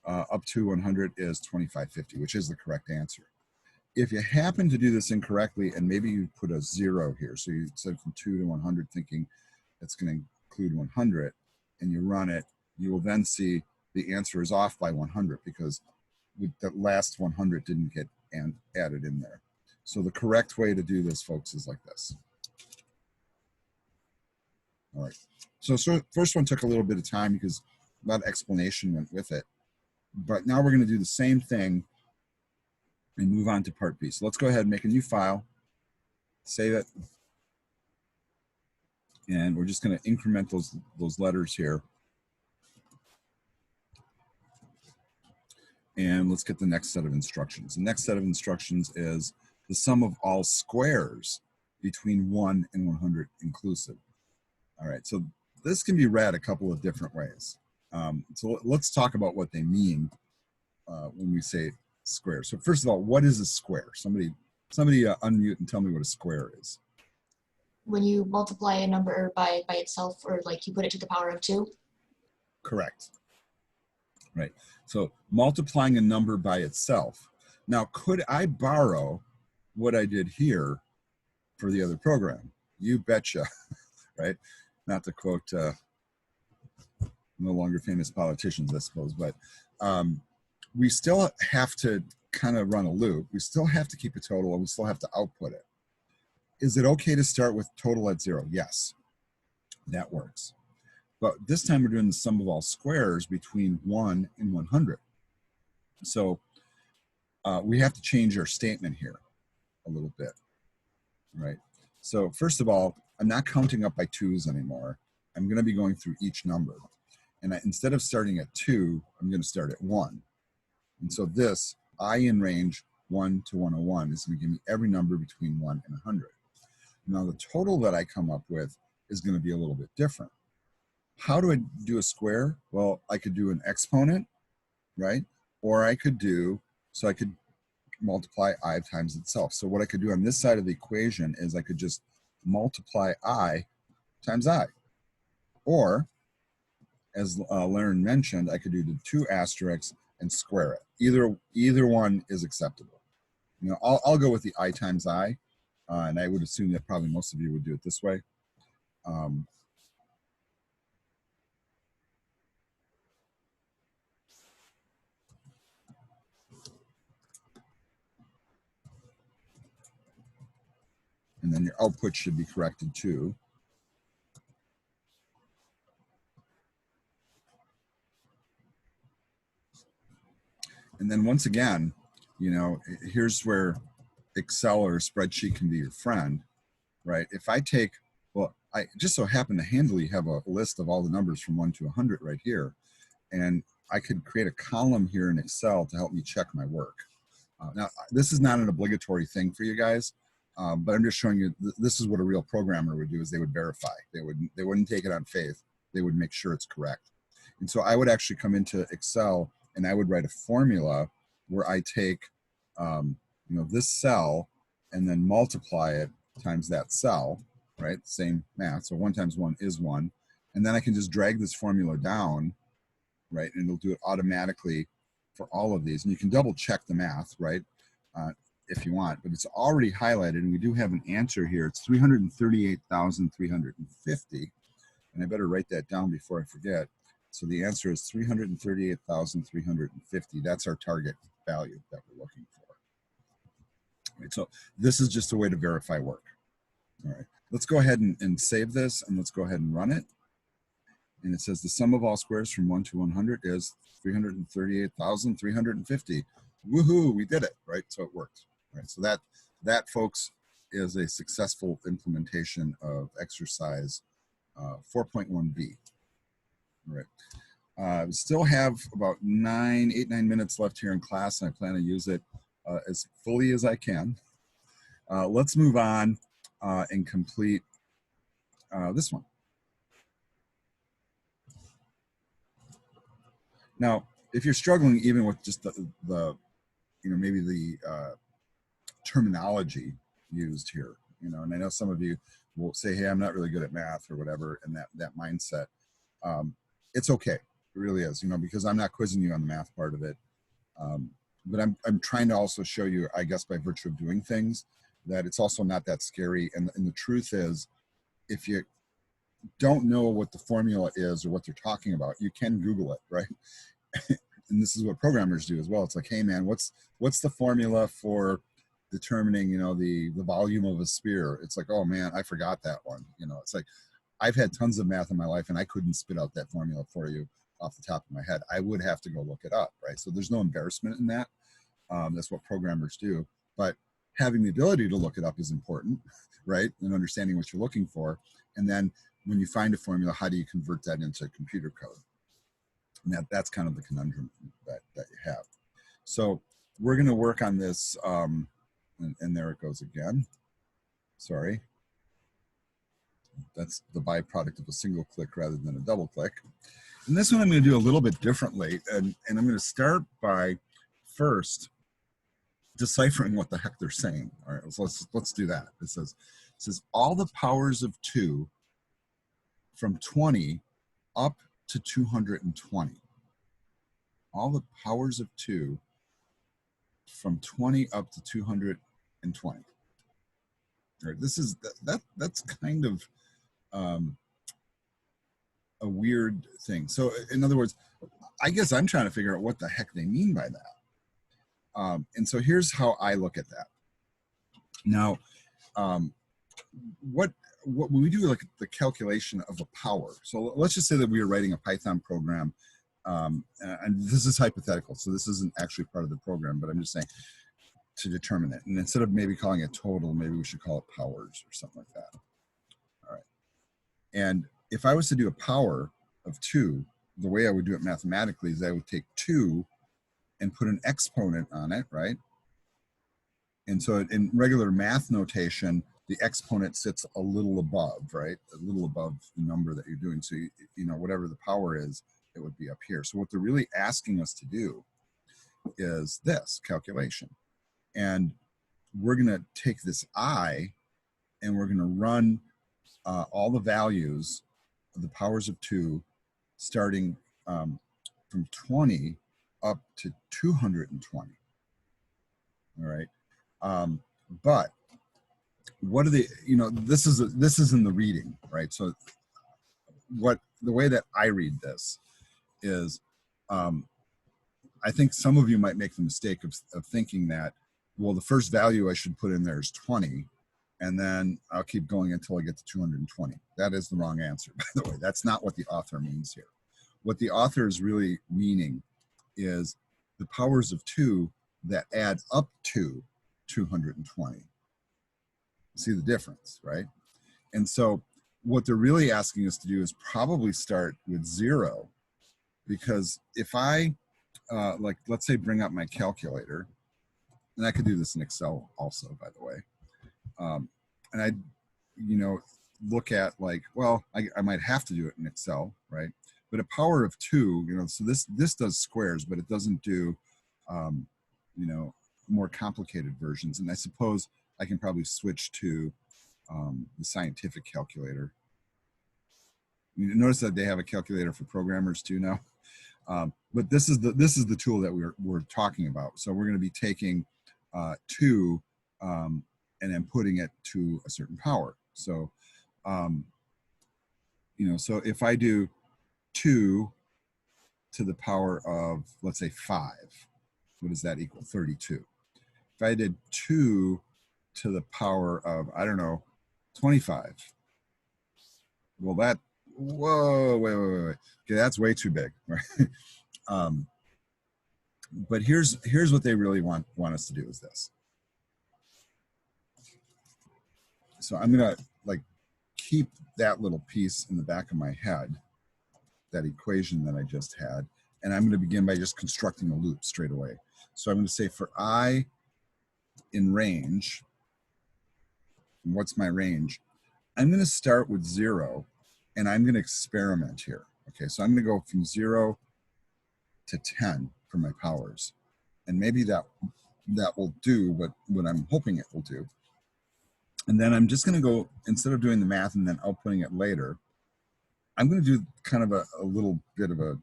up to 100 is 2550, which is the correct answer. If you happen to do this incorrectly, and maybe you put a 0 here, so you said from 2 to 100 thinking it's going to include 100, and you run it, you will then see the answer is off by 100 because that last 100 didn't get added in there. So the correct way to do this, folks, is like this. All right. So first one took a little bit of time because a lot of explanation went with it. But now we're going to do the same thing and move on to part B. So let's go ahead and make a new file, save it, and we're just going to increment those letters here. And let's get the next set of instructions. The next set of instructions is the sum of all squares between 1 and 100 inclusive. All right, so this can be read a couple of different ways. So let's talk about what they mean when we say square. So first of all, what is a square? Somebody unmute and tell me what a square is. When you multiply a number by itself, or like you put it to the power of 2. Correct. Right. So multiplying a number by itself. Now, could I borrow what I did here for the other program? You betcha. Right. Not to quote no longer famous politicians, I suppose, but we still have to kind of run a loop. We still have to keep a total, and we still have to output it. Is it okay to start with total at 0? Yes, that works. But this time we're doing the sum of all squares between 1 and 100. So we have to change our statement here a little bit, right? So first of all, I'm not counting up by 2s anymore. I'm going to be going through each number. And instead of starting at 2, I'm going to start at 1. And so this, I in range 1 to 101, is going to give me every number between 1 and 100. Now the total that I come up with is going to be a little bit different. How do I do a square? Well, I could do an exponent, right? Or I could multiply I times itself. So what I could do on this side of the equation is I could just multiply I times I. Or, as Lauren mentioned, I could do the 2 asterisks and square it. Either one is acceptable. You know, I'll go with the I times I, and I would assume that probably most of you would do it this way. And then your output should be corrected too. And then once again, you know, here's where Excel or a spreadsheet can be your friend, right? If I take, well, I just so happen to handily have a list of all the numbers from 1 to 100 right here. And I could create a column here in Excel to help me check my work. Now, this is not an obligatory thing for you guys, but I'm just showing you this is what a real programmer would do is they would verify. They wouldn't take it on faith. They would make sure it's correct. And so I would actually come into Excel and I would write a formula where I take you know, this cell and then multiply it times that cell, right? Same math. So 1 times 1 is 1. And then I can just drag this formula down, right? And it'll do it automatically for all of these. And you can double check the math, right? If you want, but it's already highlighted. And we do have an answer here. It's 338,350. And I better write that down before I forget. So the answer is 338,350. That's our target value that we're looking for. Right, so this is just a way to verify work. All right, let's go ahead and save this and let's go ahead and run it. And it says the sum of all squares from 1 to 100 is 338,350. Woohoo, we did it, right? So it worked. Right, so that folks is a successful implementation of exercise 4.1b. All right. We still have about 8, 9 minutes left here in class, and I plan to use it as fully as I can. Let's move on and complete this one. Now, if you're struggling even with just the you know, maybe the terminology used here, you know, and I know some of you will say, hey, I'm not really good at math or whatever, and that mindset, it's okay. It really is, you know, because I'm not quizzing you on the math part of it. But I'm trying to also show you, I guess, by virtue of doing things, that it's also not that scary. And the truth is, if you don't know what the formula is or what they're talking about, you can Google it, right? And this is what programmers do as well. It's like, hey man, what's the formula for determining, you know, the volume of a sphere? It's like, oh man, I forgot that one. You know, it's like, I've had tons of math in my life and I couldn't spit out that formula for you off the top of my head. I would have to go look it up, right? So there's no embarrassment in that. That's what programmers do. But having the ability to look it up is important, right? And understanding what you're looking for. And then when you find a formula, how do you convert that into computer code? And that's kind of the conundrum that you have. So we're going to work on this. And there it goes again. Sorry. That's the byproduct of a single click rather than a double click. And this one I'm going to do a little bit differently. And I'm going to start by first deciphering what the heck they're saying. All right, so let's do that. It says all the powers of 2 from 20 up to 220. All the powers of 2 from 20 up to 220. All right, this is that's kind of a weird thing. So in other words, I guess I'm trying to figure out what the heck they mean by that. And so here's how I look at that. Now, what when we do like the calculation of a power, so let's just say that we are writing a Python program, and this is hypothetical, so this isn't actually part of the program, but I'm just saying to determine it. And instead of maybe calling it total, maybe we should call it powers or something like that. All right. And if I was to do a power of 2, the way I would do it mathematically is I would take 2 and put an exponent on it, right? And so in regular math notation, the exponent sits a little above, right? A little above the number that you're doing. So, you know, whatever the power is, it would be up here. So what they're really asking us to do is this calculation. And we're going to take this I and we're going to run all the values of the powers of 2 starting from 20 up to 220. All right. But what are the, you know, this is in the reading, right? So the way that I read this is, I think some of you might make the mistake of thinking that, well, the first value I should put in there is 20, and then I'll keep going until I get to 220. That is the wrong answer, by the way. That's not what the author means here. What the author is really meaning is the powers of 2 that add up to 220. See the difference, right? And so what they're really asking us to do is probably start with 0, because if I, like, let's say bring up my calculator, and I could do this in Excel also, by the way. And I, look at like, well, I might have to do it in Excel, right? But a power of 2, so this does squares, but it doesn't do, more complicated versions. And I suppose I can probably switch to the scientific calculator. You notice that they have a calculator for programmers too now. But this is the tool that we're talking about. So we're going to be taking 2 and then putting it to a certain power. So, so if I do 2 to the power of, let's say 5, what does that equal? 32. If I did 2 to the power of, I don't know, 25. Well, that, whoa, wait. Okay, that's way too big, right? But here's what they really want us to do is this. So I'm gonna like keep that little piece in the back of my head, that equation that I just had, and I'm gonna begin by just constructing a loop straight away. So I'm gonna say for I in range, what's my range? I'm gonna start with 0, and I'm gonna experiment here. Okay, so I'm gonna go from 0 to 10 for my powers. And maybe that will do what I'm hoping it will do. And then I'm just going to go, instead of doing the math and then outputting it later, I'm going to do kind of a little bit of a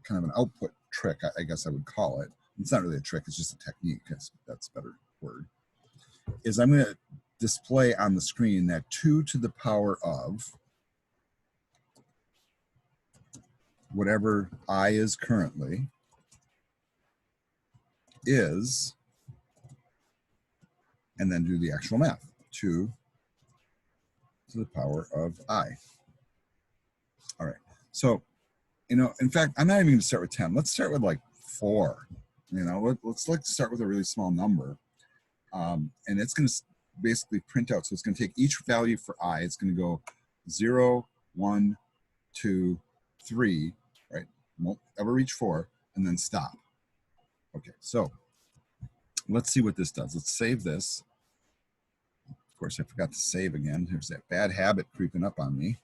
kind of an output trick, I guess I would call it. It's not really a trick, it's just a technique. That's a better word. Is I'm going to display on the screen that 2 to the power of whatever I is currently is, and then do the actual math. 2 to the power of I. All right. So, in fact, I'm not even going to start with 10. Let's start with like 4. Let's start with a really small number. And it's going to basically print out. So it's going to take each value for I. It's going to go 0, 1, 2, 3, right? Won't ever reach 4, and then stop. Okay, so let's see what this does. Let's save this. Of course, I forgot to save again. There's that bad habit creeping up on me.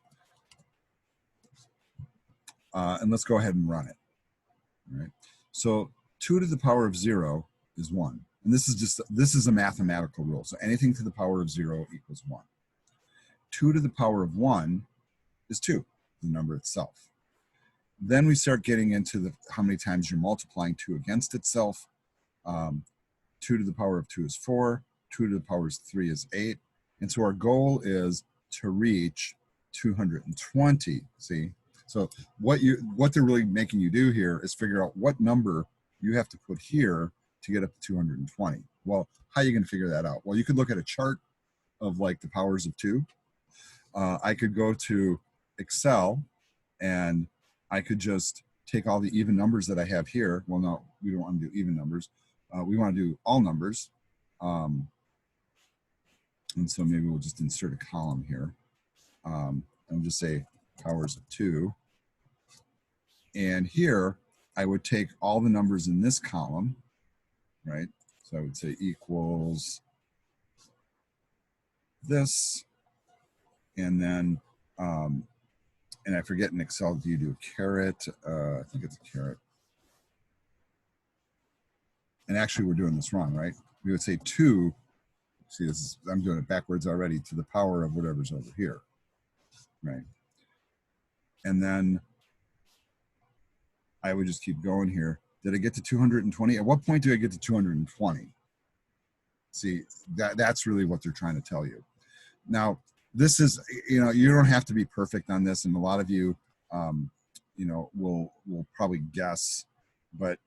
And let's go ahead and run it. All right. So 2 to the power of 0 is 1. And this is a mathematical rule. So anything to the power of 0 equals 1. 2 to the power of 1 is 2, the number itself. Then we start getting into how many times you're multiplying 2 against itself. 2 to the power of 2 is 4. 2 to the power of 3 is 8. And so our goal is to reach 220. See? So what they're really making you do here is figure out what number you have to put here to get up to 220. Well, how are you going to figure that out? Well, you could look at a chart of like the powers of 2. I could go to Excel and I could just take all the even numbers that I have here. Well, no, we don't want to do even numbers. We want to do all numbers. And so maybe we'll just insert a column here. And just say powers of 2. And here, I would take all the numbers in this column, right? So I would say equals this, and then, and I forget in Excel, do you do a caret? I think it's a caret. And actually, we're doing this wrong, right? We would say 2, see, I'm doing it backwards already, to the power of whatever's over here, right? And then I would just keep going here. Did I get to 220? At what point do I get to 220? See, that's really what they're trying to tell you. Now, this is, you don't have to be perfect on this, and a lot of you, will probably guess, but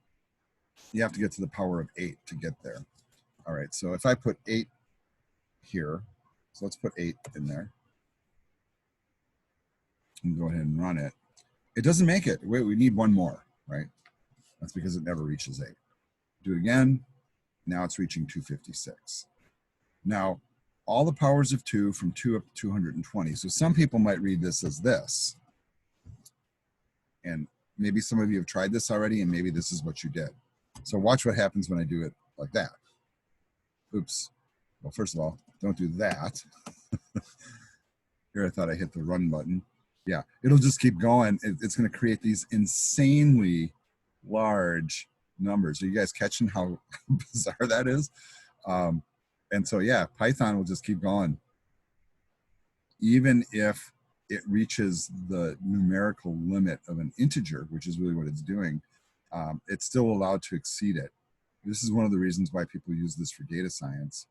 you have to get to the power of 8 to get there. All right, so if I put 8 here. So let's put 8 in there. And go ahead and run it. It doesn't make it. Wait, we need one more, right? That's because it never reaches 8. Do it again. Now it's reaching 256. Now, all the powers of 2 from 2 up to 220. So some people might read this as this. And maybe some of you have tried this already, and maybe this is what you did. So watch what happens when I do it like that. Oops. Well, first of all, don't do that. Here I thought I hit the run button. Yeah, it'll just keep going. It's going to create these insanely large numbers. Are you guys catching how bizarre that is? And so, yeah, Python will just keep going. Even if it reaches the numerical limit of an integer, which is really what it's doing, it's still allowed to exceed it. This is one of the reasons why people use this for data science.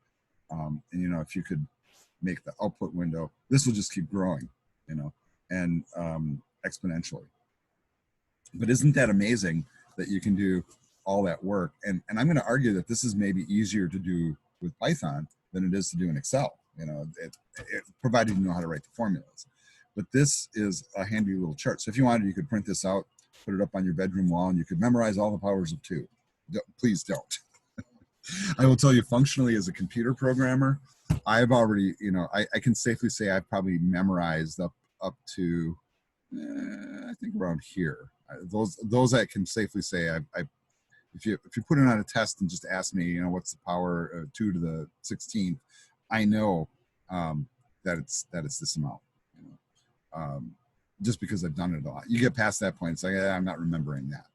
And, you know, if you could make the output window, this will just keep growing, you know, and exponentially. But isn't that amazing that you can do all that work? And I'm going to argue that this is maybe easier to do with Python than it is to do in Excel, you know, provided you know how to write the formulas. But this is a handy little chart. So if you wanted, you could print this out, put it up on your bedroom wall, and you could memorize all the powers of 2. Please don't. I will tell you, functionally as a computer programmer, I've already, you know, I can safely say I've probably memorized up to, I think around here. Those I can safely say if you put it on a test and just ask me, you know, what's the power of 2 to the 16th, I know that it's this amount. You know, just because I've done it a lot. You get past that point, it's like, I'm not remembering that.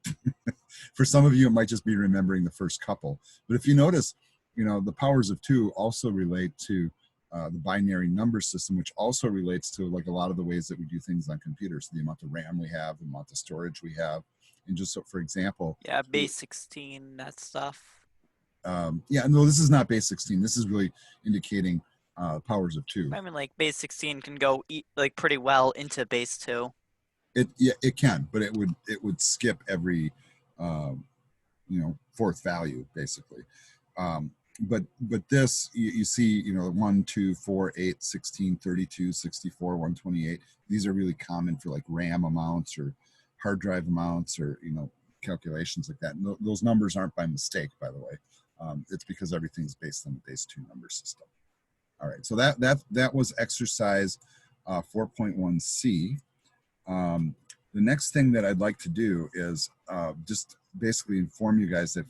For some of you, it might just be remembering the first couple. But if you notice, you know, the powers of 2 also relate to the binary number system, which also relates to like a lot of the ways that we do things on computers, the amount of RAM we have, the amount of storage we have. And just so, for example, Yeah, base 16, that stuff. yeah, no, this is not base 16. This is really indicating powers of 2. I mean, like base 16 can go like pretty well into base 2. Yeah, it can, but it would skip every you know, 4th value basically. But this, you see, you know, 1, 2, 4, 8, 16, 32, 64, 128. These are really common for like RAM amounts or hard drive amounts or, you know, calculations like that. And those numbers aren't by mistake, by the way. It's because everything's based on the base 2 number system. All right, so that was exercise 4.1c. The next thing that I'd like to do is just basically inform you guys that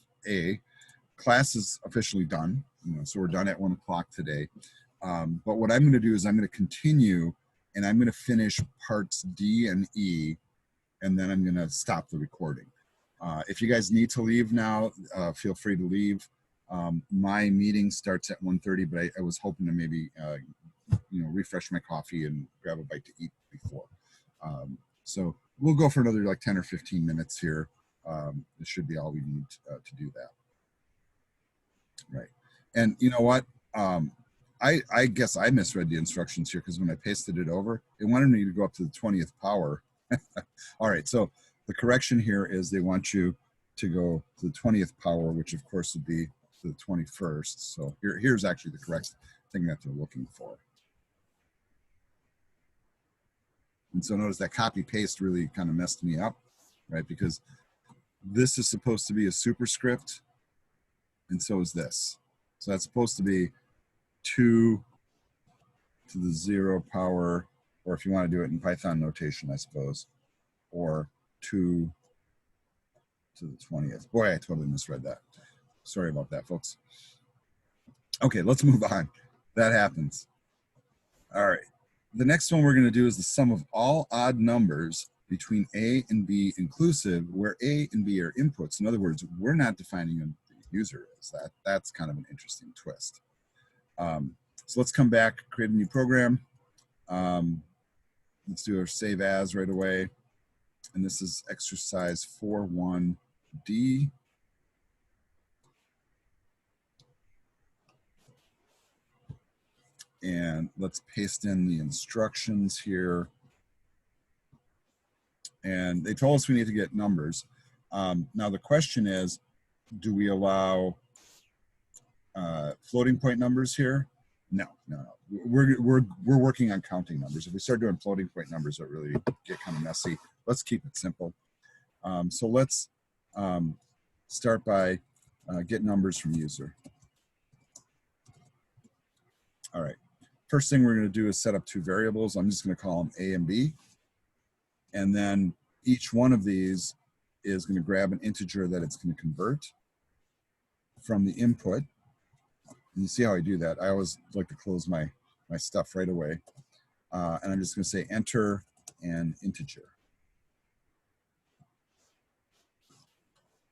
class is officially done. You know, so we're done at 1 o'clock today. But what I'm going to do is I'm going to continue, and I'm going to finish parts D and E, and then I'm going to stop the recording. If you guys need to leave now, feel free to leave. My meeting starts at 1:30, but I was hoping to maybe you know, refresh my coffee and grab a bite to eat before. So we'll go for another like 10 or 15 minutes here. It should be all we need to do that. Right. And you know what? I guess I misread the instructions here, because when I pasted it over, it wanted me to go up to the 20th power. All right. So the correction here is they want you to go to the 20th power, which of course would be to the 21st. So here's actually the correct thing that they're looking for. And so notice that copy paste really kind of messed me up, right? Because this is supposed to be a superscript, and so is this. So that's supposed to be 2 to the 0 power, or if you want to do it in Python notation, I suppose, or 2 to the 20th. Boy, I totally misread that. Sorry about that, folks. Okay, let's move on. That happens. All right. The next one we're going to do is the sum of all odd numbers between A and B inclusive, where A and B are inputs. In other words, we're not defining who the user is. That's kind of an interesting twist. So let's come back, create a new program. Let's do our save as right away. And this is exercise 4.1D. And let's paste in the instructions here. And they told us we need to get numbers. Now the question is, do we allow floating point numbers here? No, no, no. We're working on counting numbers. If we start doing floating point numbers, it really get kind of messy. Let's keep it simple. So let's start by get numbers from user. All right. First thing we're going to do is set up two variables. I'm just going to call them A and B. And then each one of these is going to grab an integer that it's going to convert from the input. And you see how I do that. I always like to close my stuff right away. And I'm just going to say enter an integer.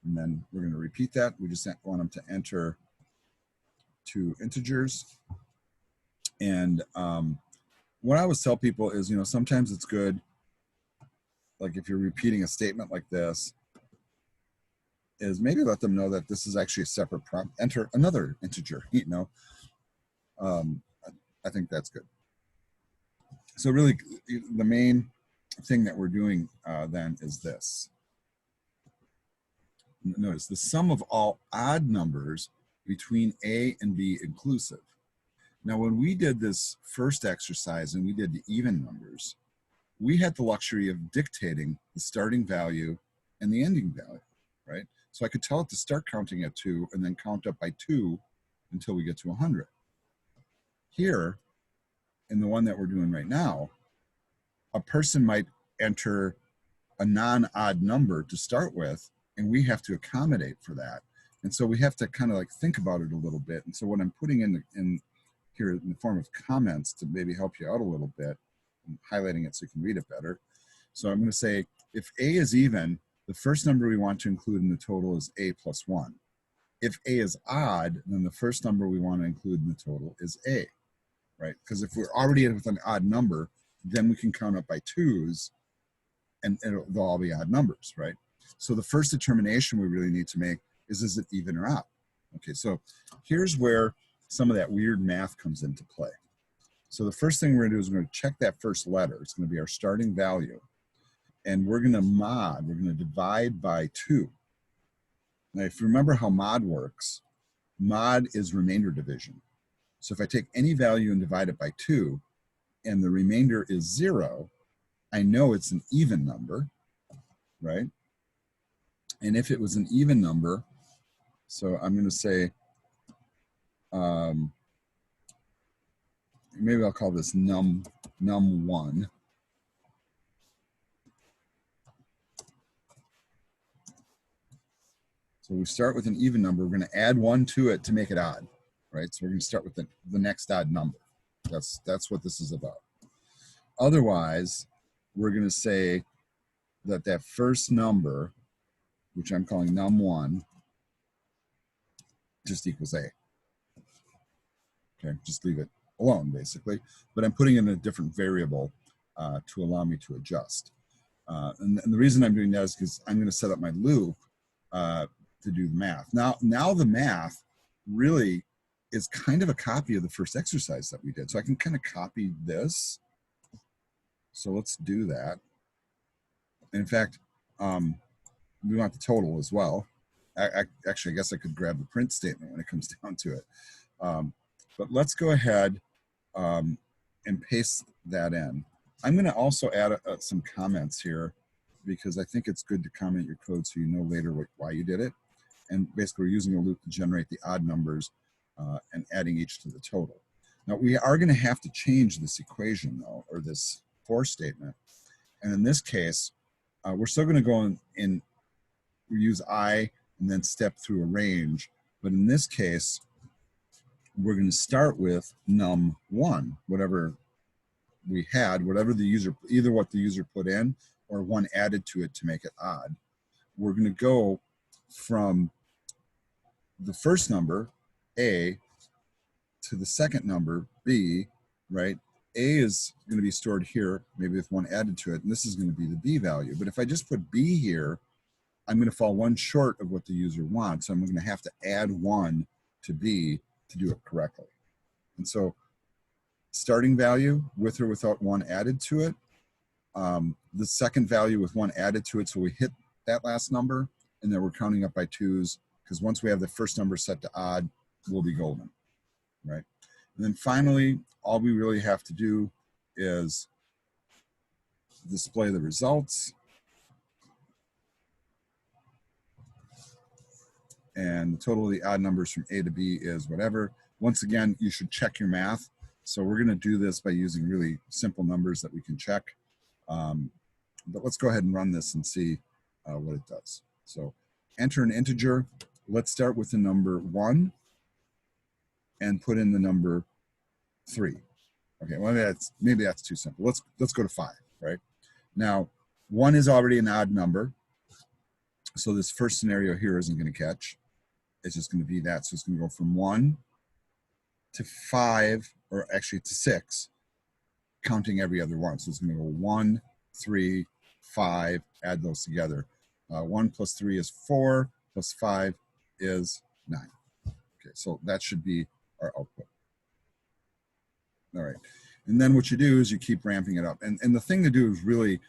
And then we're going to repeat that. We just want them to enter two integers. And what I always tell people is, you know, sometimes it's good, like if you're repeating a statement like this, is maybe let them know that this is actually a separate prompt. Enter another integer, you know. I think that's good. So really, the main thing that we're doing then is this. Notice the sum of all odd numbers between A and B inclusive. Now, when we did this first exercise and we did the even numbers, we had the luxury of dictating the starting value and the ending value, right? So I could tell it to start counting at 2 and then count up by 2 until we get to 100. Here, in the one that we're doing right now, a person might enter a non-odd number to start with, and we have to accommodate for that. And so we have to kind of like think about it a little bit. And so what I'm putting in here in the form of comments to maybe help you out a little bit, I'm highlighting it so you can read it better. So I'm going to say, if A is even, the first number we want to include in the total is A plus 1. If A is odd, then the first number we want to include in the total is A, right? Because if we're already with an odd number, then we can count up by 2s, and they'll all be odd numbers, right? So the first determination we really need to make is it even or odd? Okay, so here's where some of that weird math comes into play. So the first thing we're going to do is we're going to check that first letter. It's going to be our starting value. And we're going to mod, we're going to divide by 2. Now, if you remember how mod works, mod is remainder division. So if I take any value and divide it by 2, and the remainder is 0, I know it's an even number, right? And if it was an even number, so I'm going to say, maybe I'll call this num1. So we start with an even number. We're going to add 1 to it to make it odd, right? So we're going to start with the next odd number. That's what this is about. Otherwise, we're going to say that first number, which I'm calling num1, just equals A. Okay, just leave it alone, basically. But I'm putting in a different variable to allow me to adjust. And the reason I'm doing that is because I'm going to set up my loop to do the math. Now the math really is kind of a copy of the first exercise that we did. So I can kind of copy this. So let's do that. And in fact, we want the total as well. Actually, I guess I could grab the print statement when it comes down to it. But let's go ahead and paste that in. I'm going to also add some comments here because I think it's good to comment your code so you know later why you did it. And basically, we're using a loop to generate the odd numbers and adding each to the total. Now, we are going to have to change this equation, though, or this for statement. And in this case, we're still going to go in we use I and then step through a range. But in this case, we're going to start with num1, whatever we had, whatever the user, either what the user put in or 1 added to it to make it odd. We're going to go from the first number, A, to the second number, B, right? A is going to be stored here, maybe with 1 added to it, and this is going to be the B value. But if I just put B here, I'm going to fall 1 short of what the user wants. So I'm going to have to add 1 to B to do it correctly. And so starting value with or without 1 added to it, the second value with 1 added to it, so we hit that last number, and then we're counting up by 2s, because once we have the first number set to odd, we'll be golden, right? And then finally, all we really have to do is display the results. And the total of the odd numbers from A to B is whatever. Once again, you should check your math. So we're going to do this by using really simple numbers that we can check. But let's go ahead and run this and see what it does. So enter an integer. Let's start with the number 1 and put in the number 3. Okay, well, maybe that's too simple. Let's go to 5, right? Now, 1 is already an odd number. So this first scenario here isn't going to catch. It's just going to be that. So it's going to go from 1 to 5, or actually to 6, counting every other one. So it's going to go 1, 3, 5, add those together. 1 plus 3 is 4, plus 5 is 9. Okay, so that should be our output. All right, and then what you do is you keep ramping it up. And the thing to do is really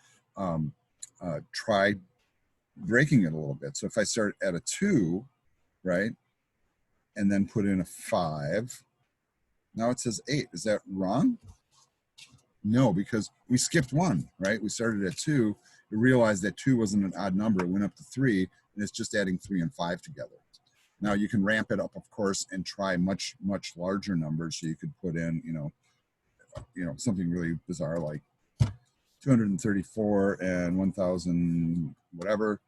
try breaking it a little bit. So if I start at a 2, right, and then put in a 5, now it says 8. Is that wrong? No, because we skipped 1, right? We started at 2. We realized that 2 wasn't an odd number. It went up to 3, and it's just adding 3 and 5 together. Now you can ramp it up, of course, and try much larger numbers. So you could put in, you know, something really bizarre like 234 and 1,000 whatever,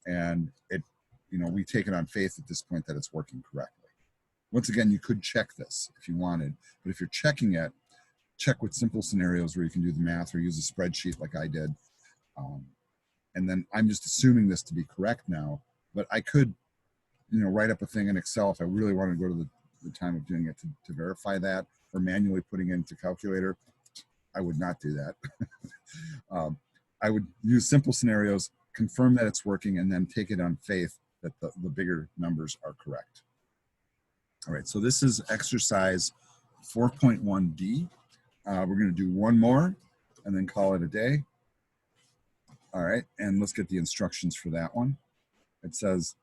and it, you know, we take it on faith at this point that it's working correctly. Once again, you could check this if you wanted, but if you're checking it, check with simple scenarios where you can do the math or use a spreadsheet like I did. And then I'm just assuming this to be correct now, but I could, you know, write up a thing in Excel if I really want to go to the time of doing it to verify that, or manually putting it into calculator. I would not do that. I would use simple scenarios, confirm that it's working, and then take it on faith that the bigger numbers are correct. All right, so this is exercise 4.1D. We're going to do one more and then call it a day. All right, and let's get the instructions for that one. It says,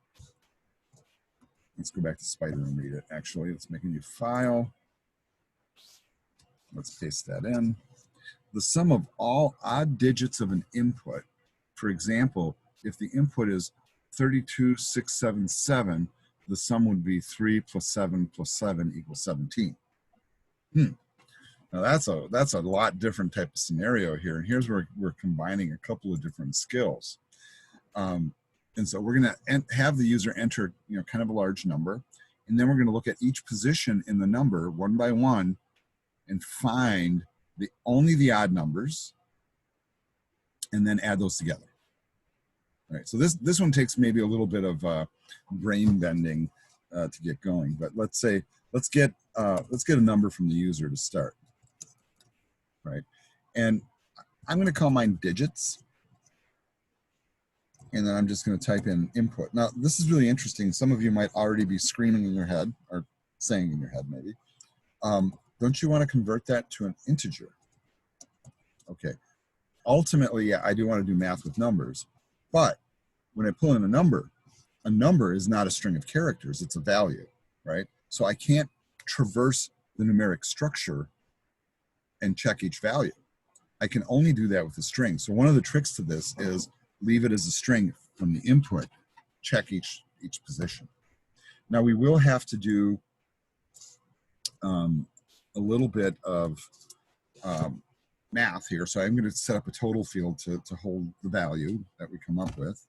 let's go back to Spider and read it. Actually, let's make a new file. Let's paste that in. The sum of all odd digits of an input. For example, if the input is 32,677, the sum would be 3 plus 7 plus 7 equals 17. Now that's a lot different type of scenario here. And here's where we're combining a couple of different skills. And so we're going to have the user enter, you know, kind of a large number. And then we're going to look at each position in the number one by one and find only the odd numbers and then add those together. All right, so this one takes maybe a little bit of brain bending to get going, but let's get a number from the user to start, right? And I'm going to call mine digits, and then I'm just going to type in input. Now this is really interesting. Some of you might already be screaming in your head or saying in your head maybe, don't you want to convert that to an integer? Okay, ultimately, yeah, I do want to do math with numbers, but when I pull in a number is not a string of characters, it's a value, right? So I can't traverse the numeric structure and check each value. I can only do that with a string. So one of the tricks to this is leave it as a string from the input, check each position. Now we will have to do a little bit of math here. So I'm going to set up a total field to hold the value that we come up with.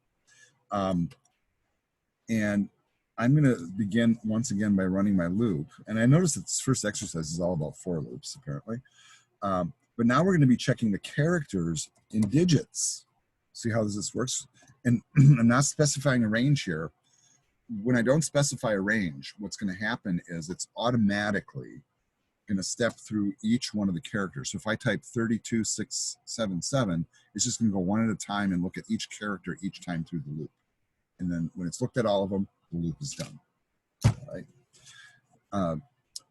And I'm going to begin once again by running my loop. And I noticed that this first exercise is all about for loops, apparently. But now we're going to be checking the characters in digits. See how this works? And I'm not specifying a range here. When I don't specify a range, what's going to happen is it's automatically going to step through each one of the characters. So if I type 32,677, it's just going to go one at a time and look at each character each time through the loop. And then when it's looked at all of them, the loop is done. All right.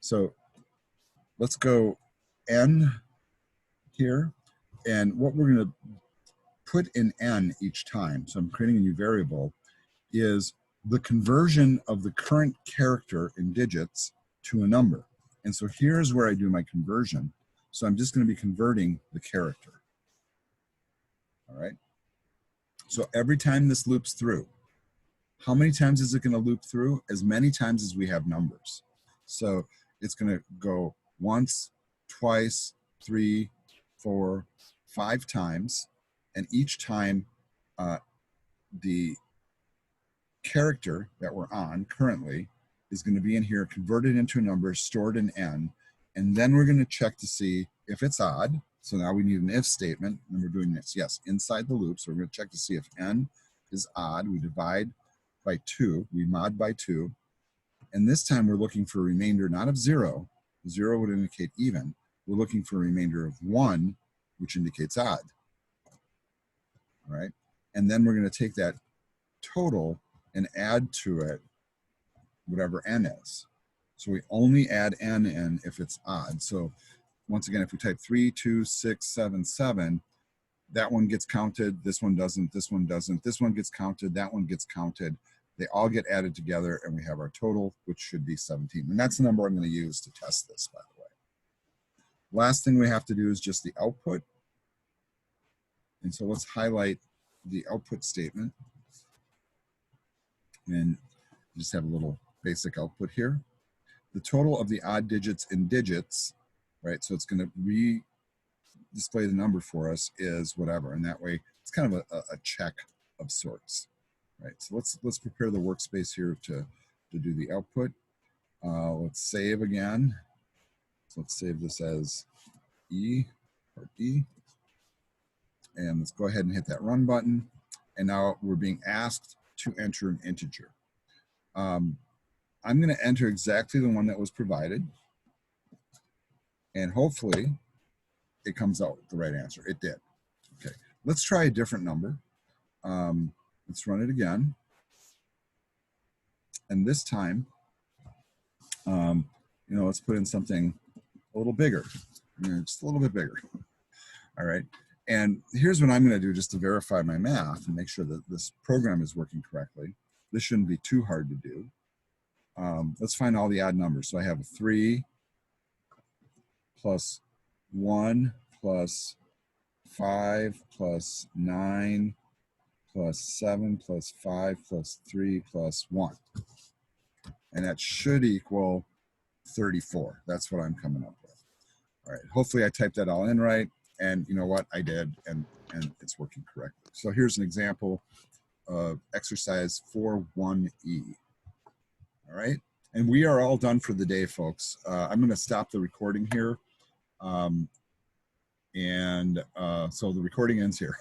So let's go n here. And what we're going to put in n each time, so I'm creating a new variable, is the conversion of the current character in digits to a number. And so here's where I do my conversion. So I'm just going to be converting the character. All right. So every time this loops through, how many times is it going to loop through? As many times as we have numbers. So it's going to go once, twice, 3, 4, 5 times. And each time the character that we're on currently is going to be in here, converted into a number, stored in n. And then we're going to check to see if it's odd. So now we need an if statement, and we're doing this, yes, inside the loop. So we're going to check to see if n is odd. We divide by 2, we mod by 2. And this time we're looking for a remainder not of 0. 0 would indicate even. We're looking for a remainder of 1, which indicates odd. All right. And then we're going to take that total and add to it whatever n is. So we only add n in if it's odd. So once again, if we type 3, 2, 6, 7, 7, that one gets counted, this one doesn't, this one doesn't, this one gets counted, that one gets counted. They all get added together and we have our total, which should be 17. And that's the number I'm going to use to test this, by the way. Last thing we have to do is just the output. And so let's highlight the output statement. And just have a little basic output here. The total of the odd digits in digits, right? So it's going to display the number for us is whatever. And that way it's kind of a check of sorts, right? So let's prepare the workspace here to do the output. Let's save again. So let's save this as E or D. And let's go ahead and hit that run button. And now we're being asked to enter an integer. I'm going to enter exactly the one that was provided. And hopefully it comes out the right answer. It did. Okay, let's try a different number. Let's run it again. And this time, let's put in something a little bigger, just a little bit bigger. All right. And here's what I'm going to do just to verify my math and make sure that this program is working correctly. This shouldn't be too hard to do. Let's find all the odd numbers. So I have a 3 plus 1 plus 5 plus 9 plus 7 plus 5 plus 3 plus 1. And that should equal 34. That's what I'm coming up with. All right. Hopefully I typed that all in right. And you know what? I did. And it's working correctly. So here's an example of exercise 4.1e. All right. And we are all done for the day, folks. I'm going to stop the recording here. So the recording ends here.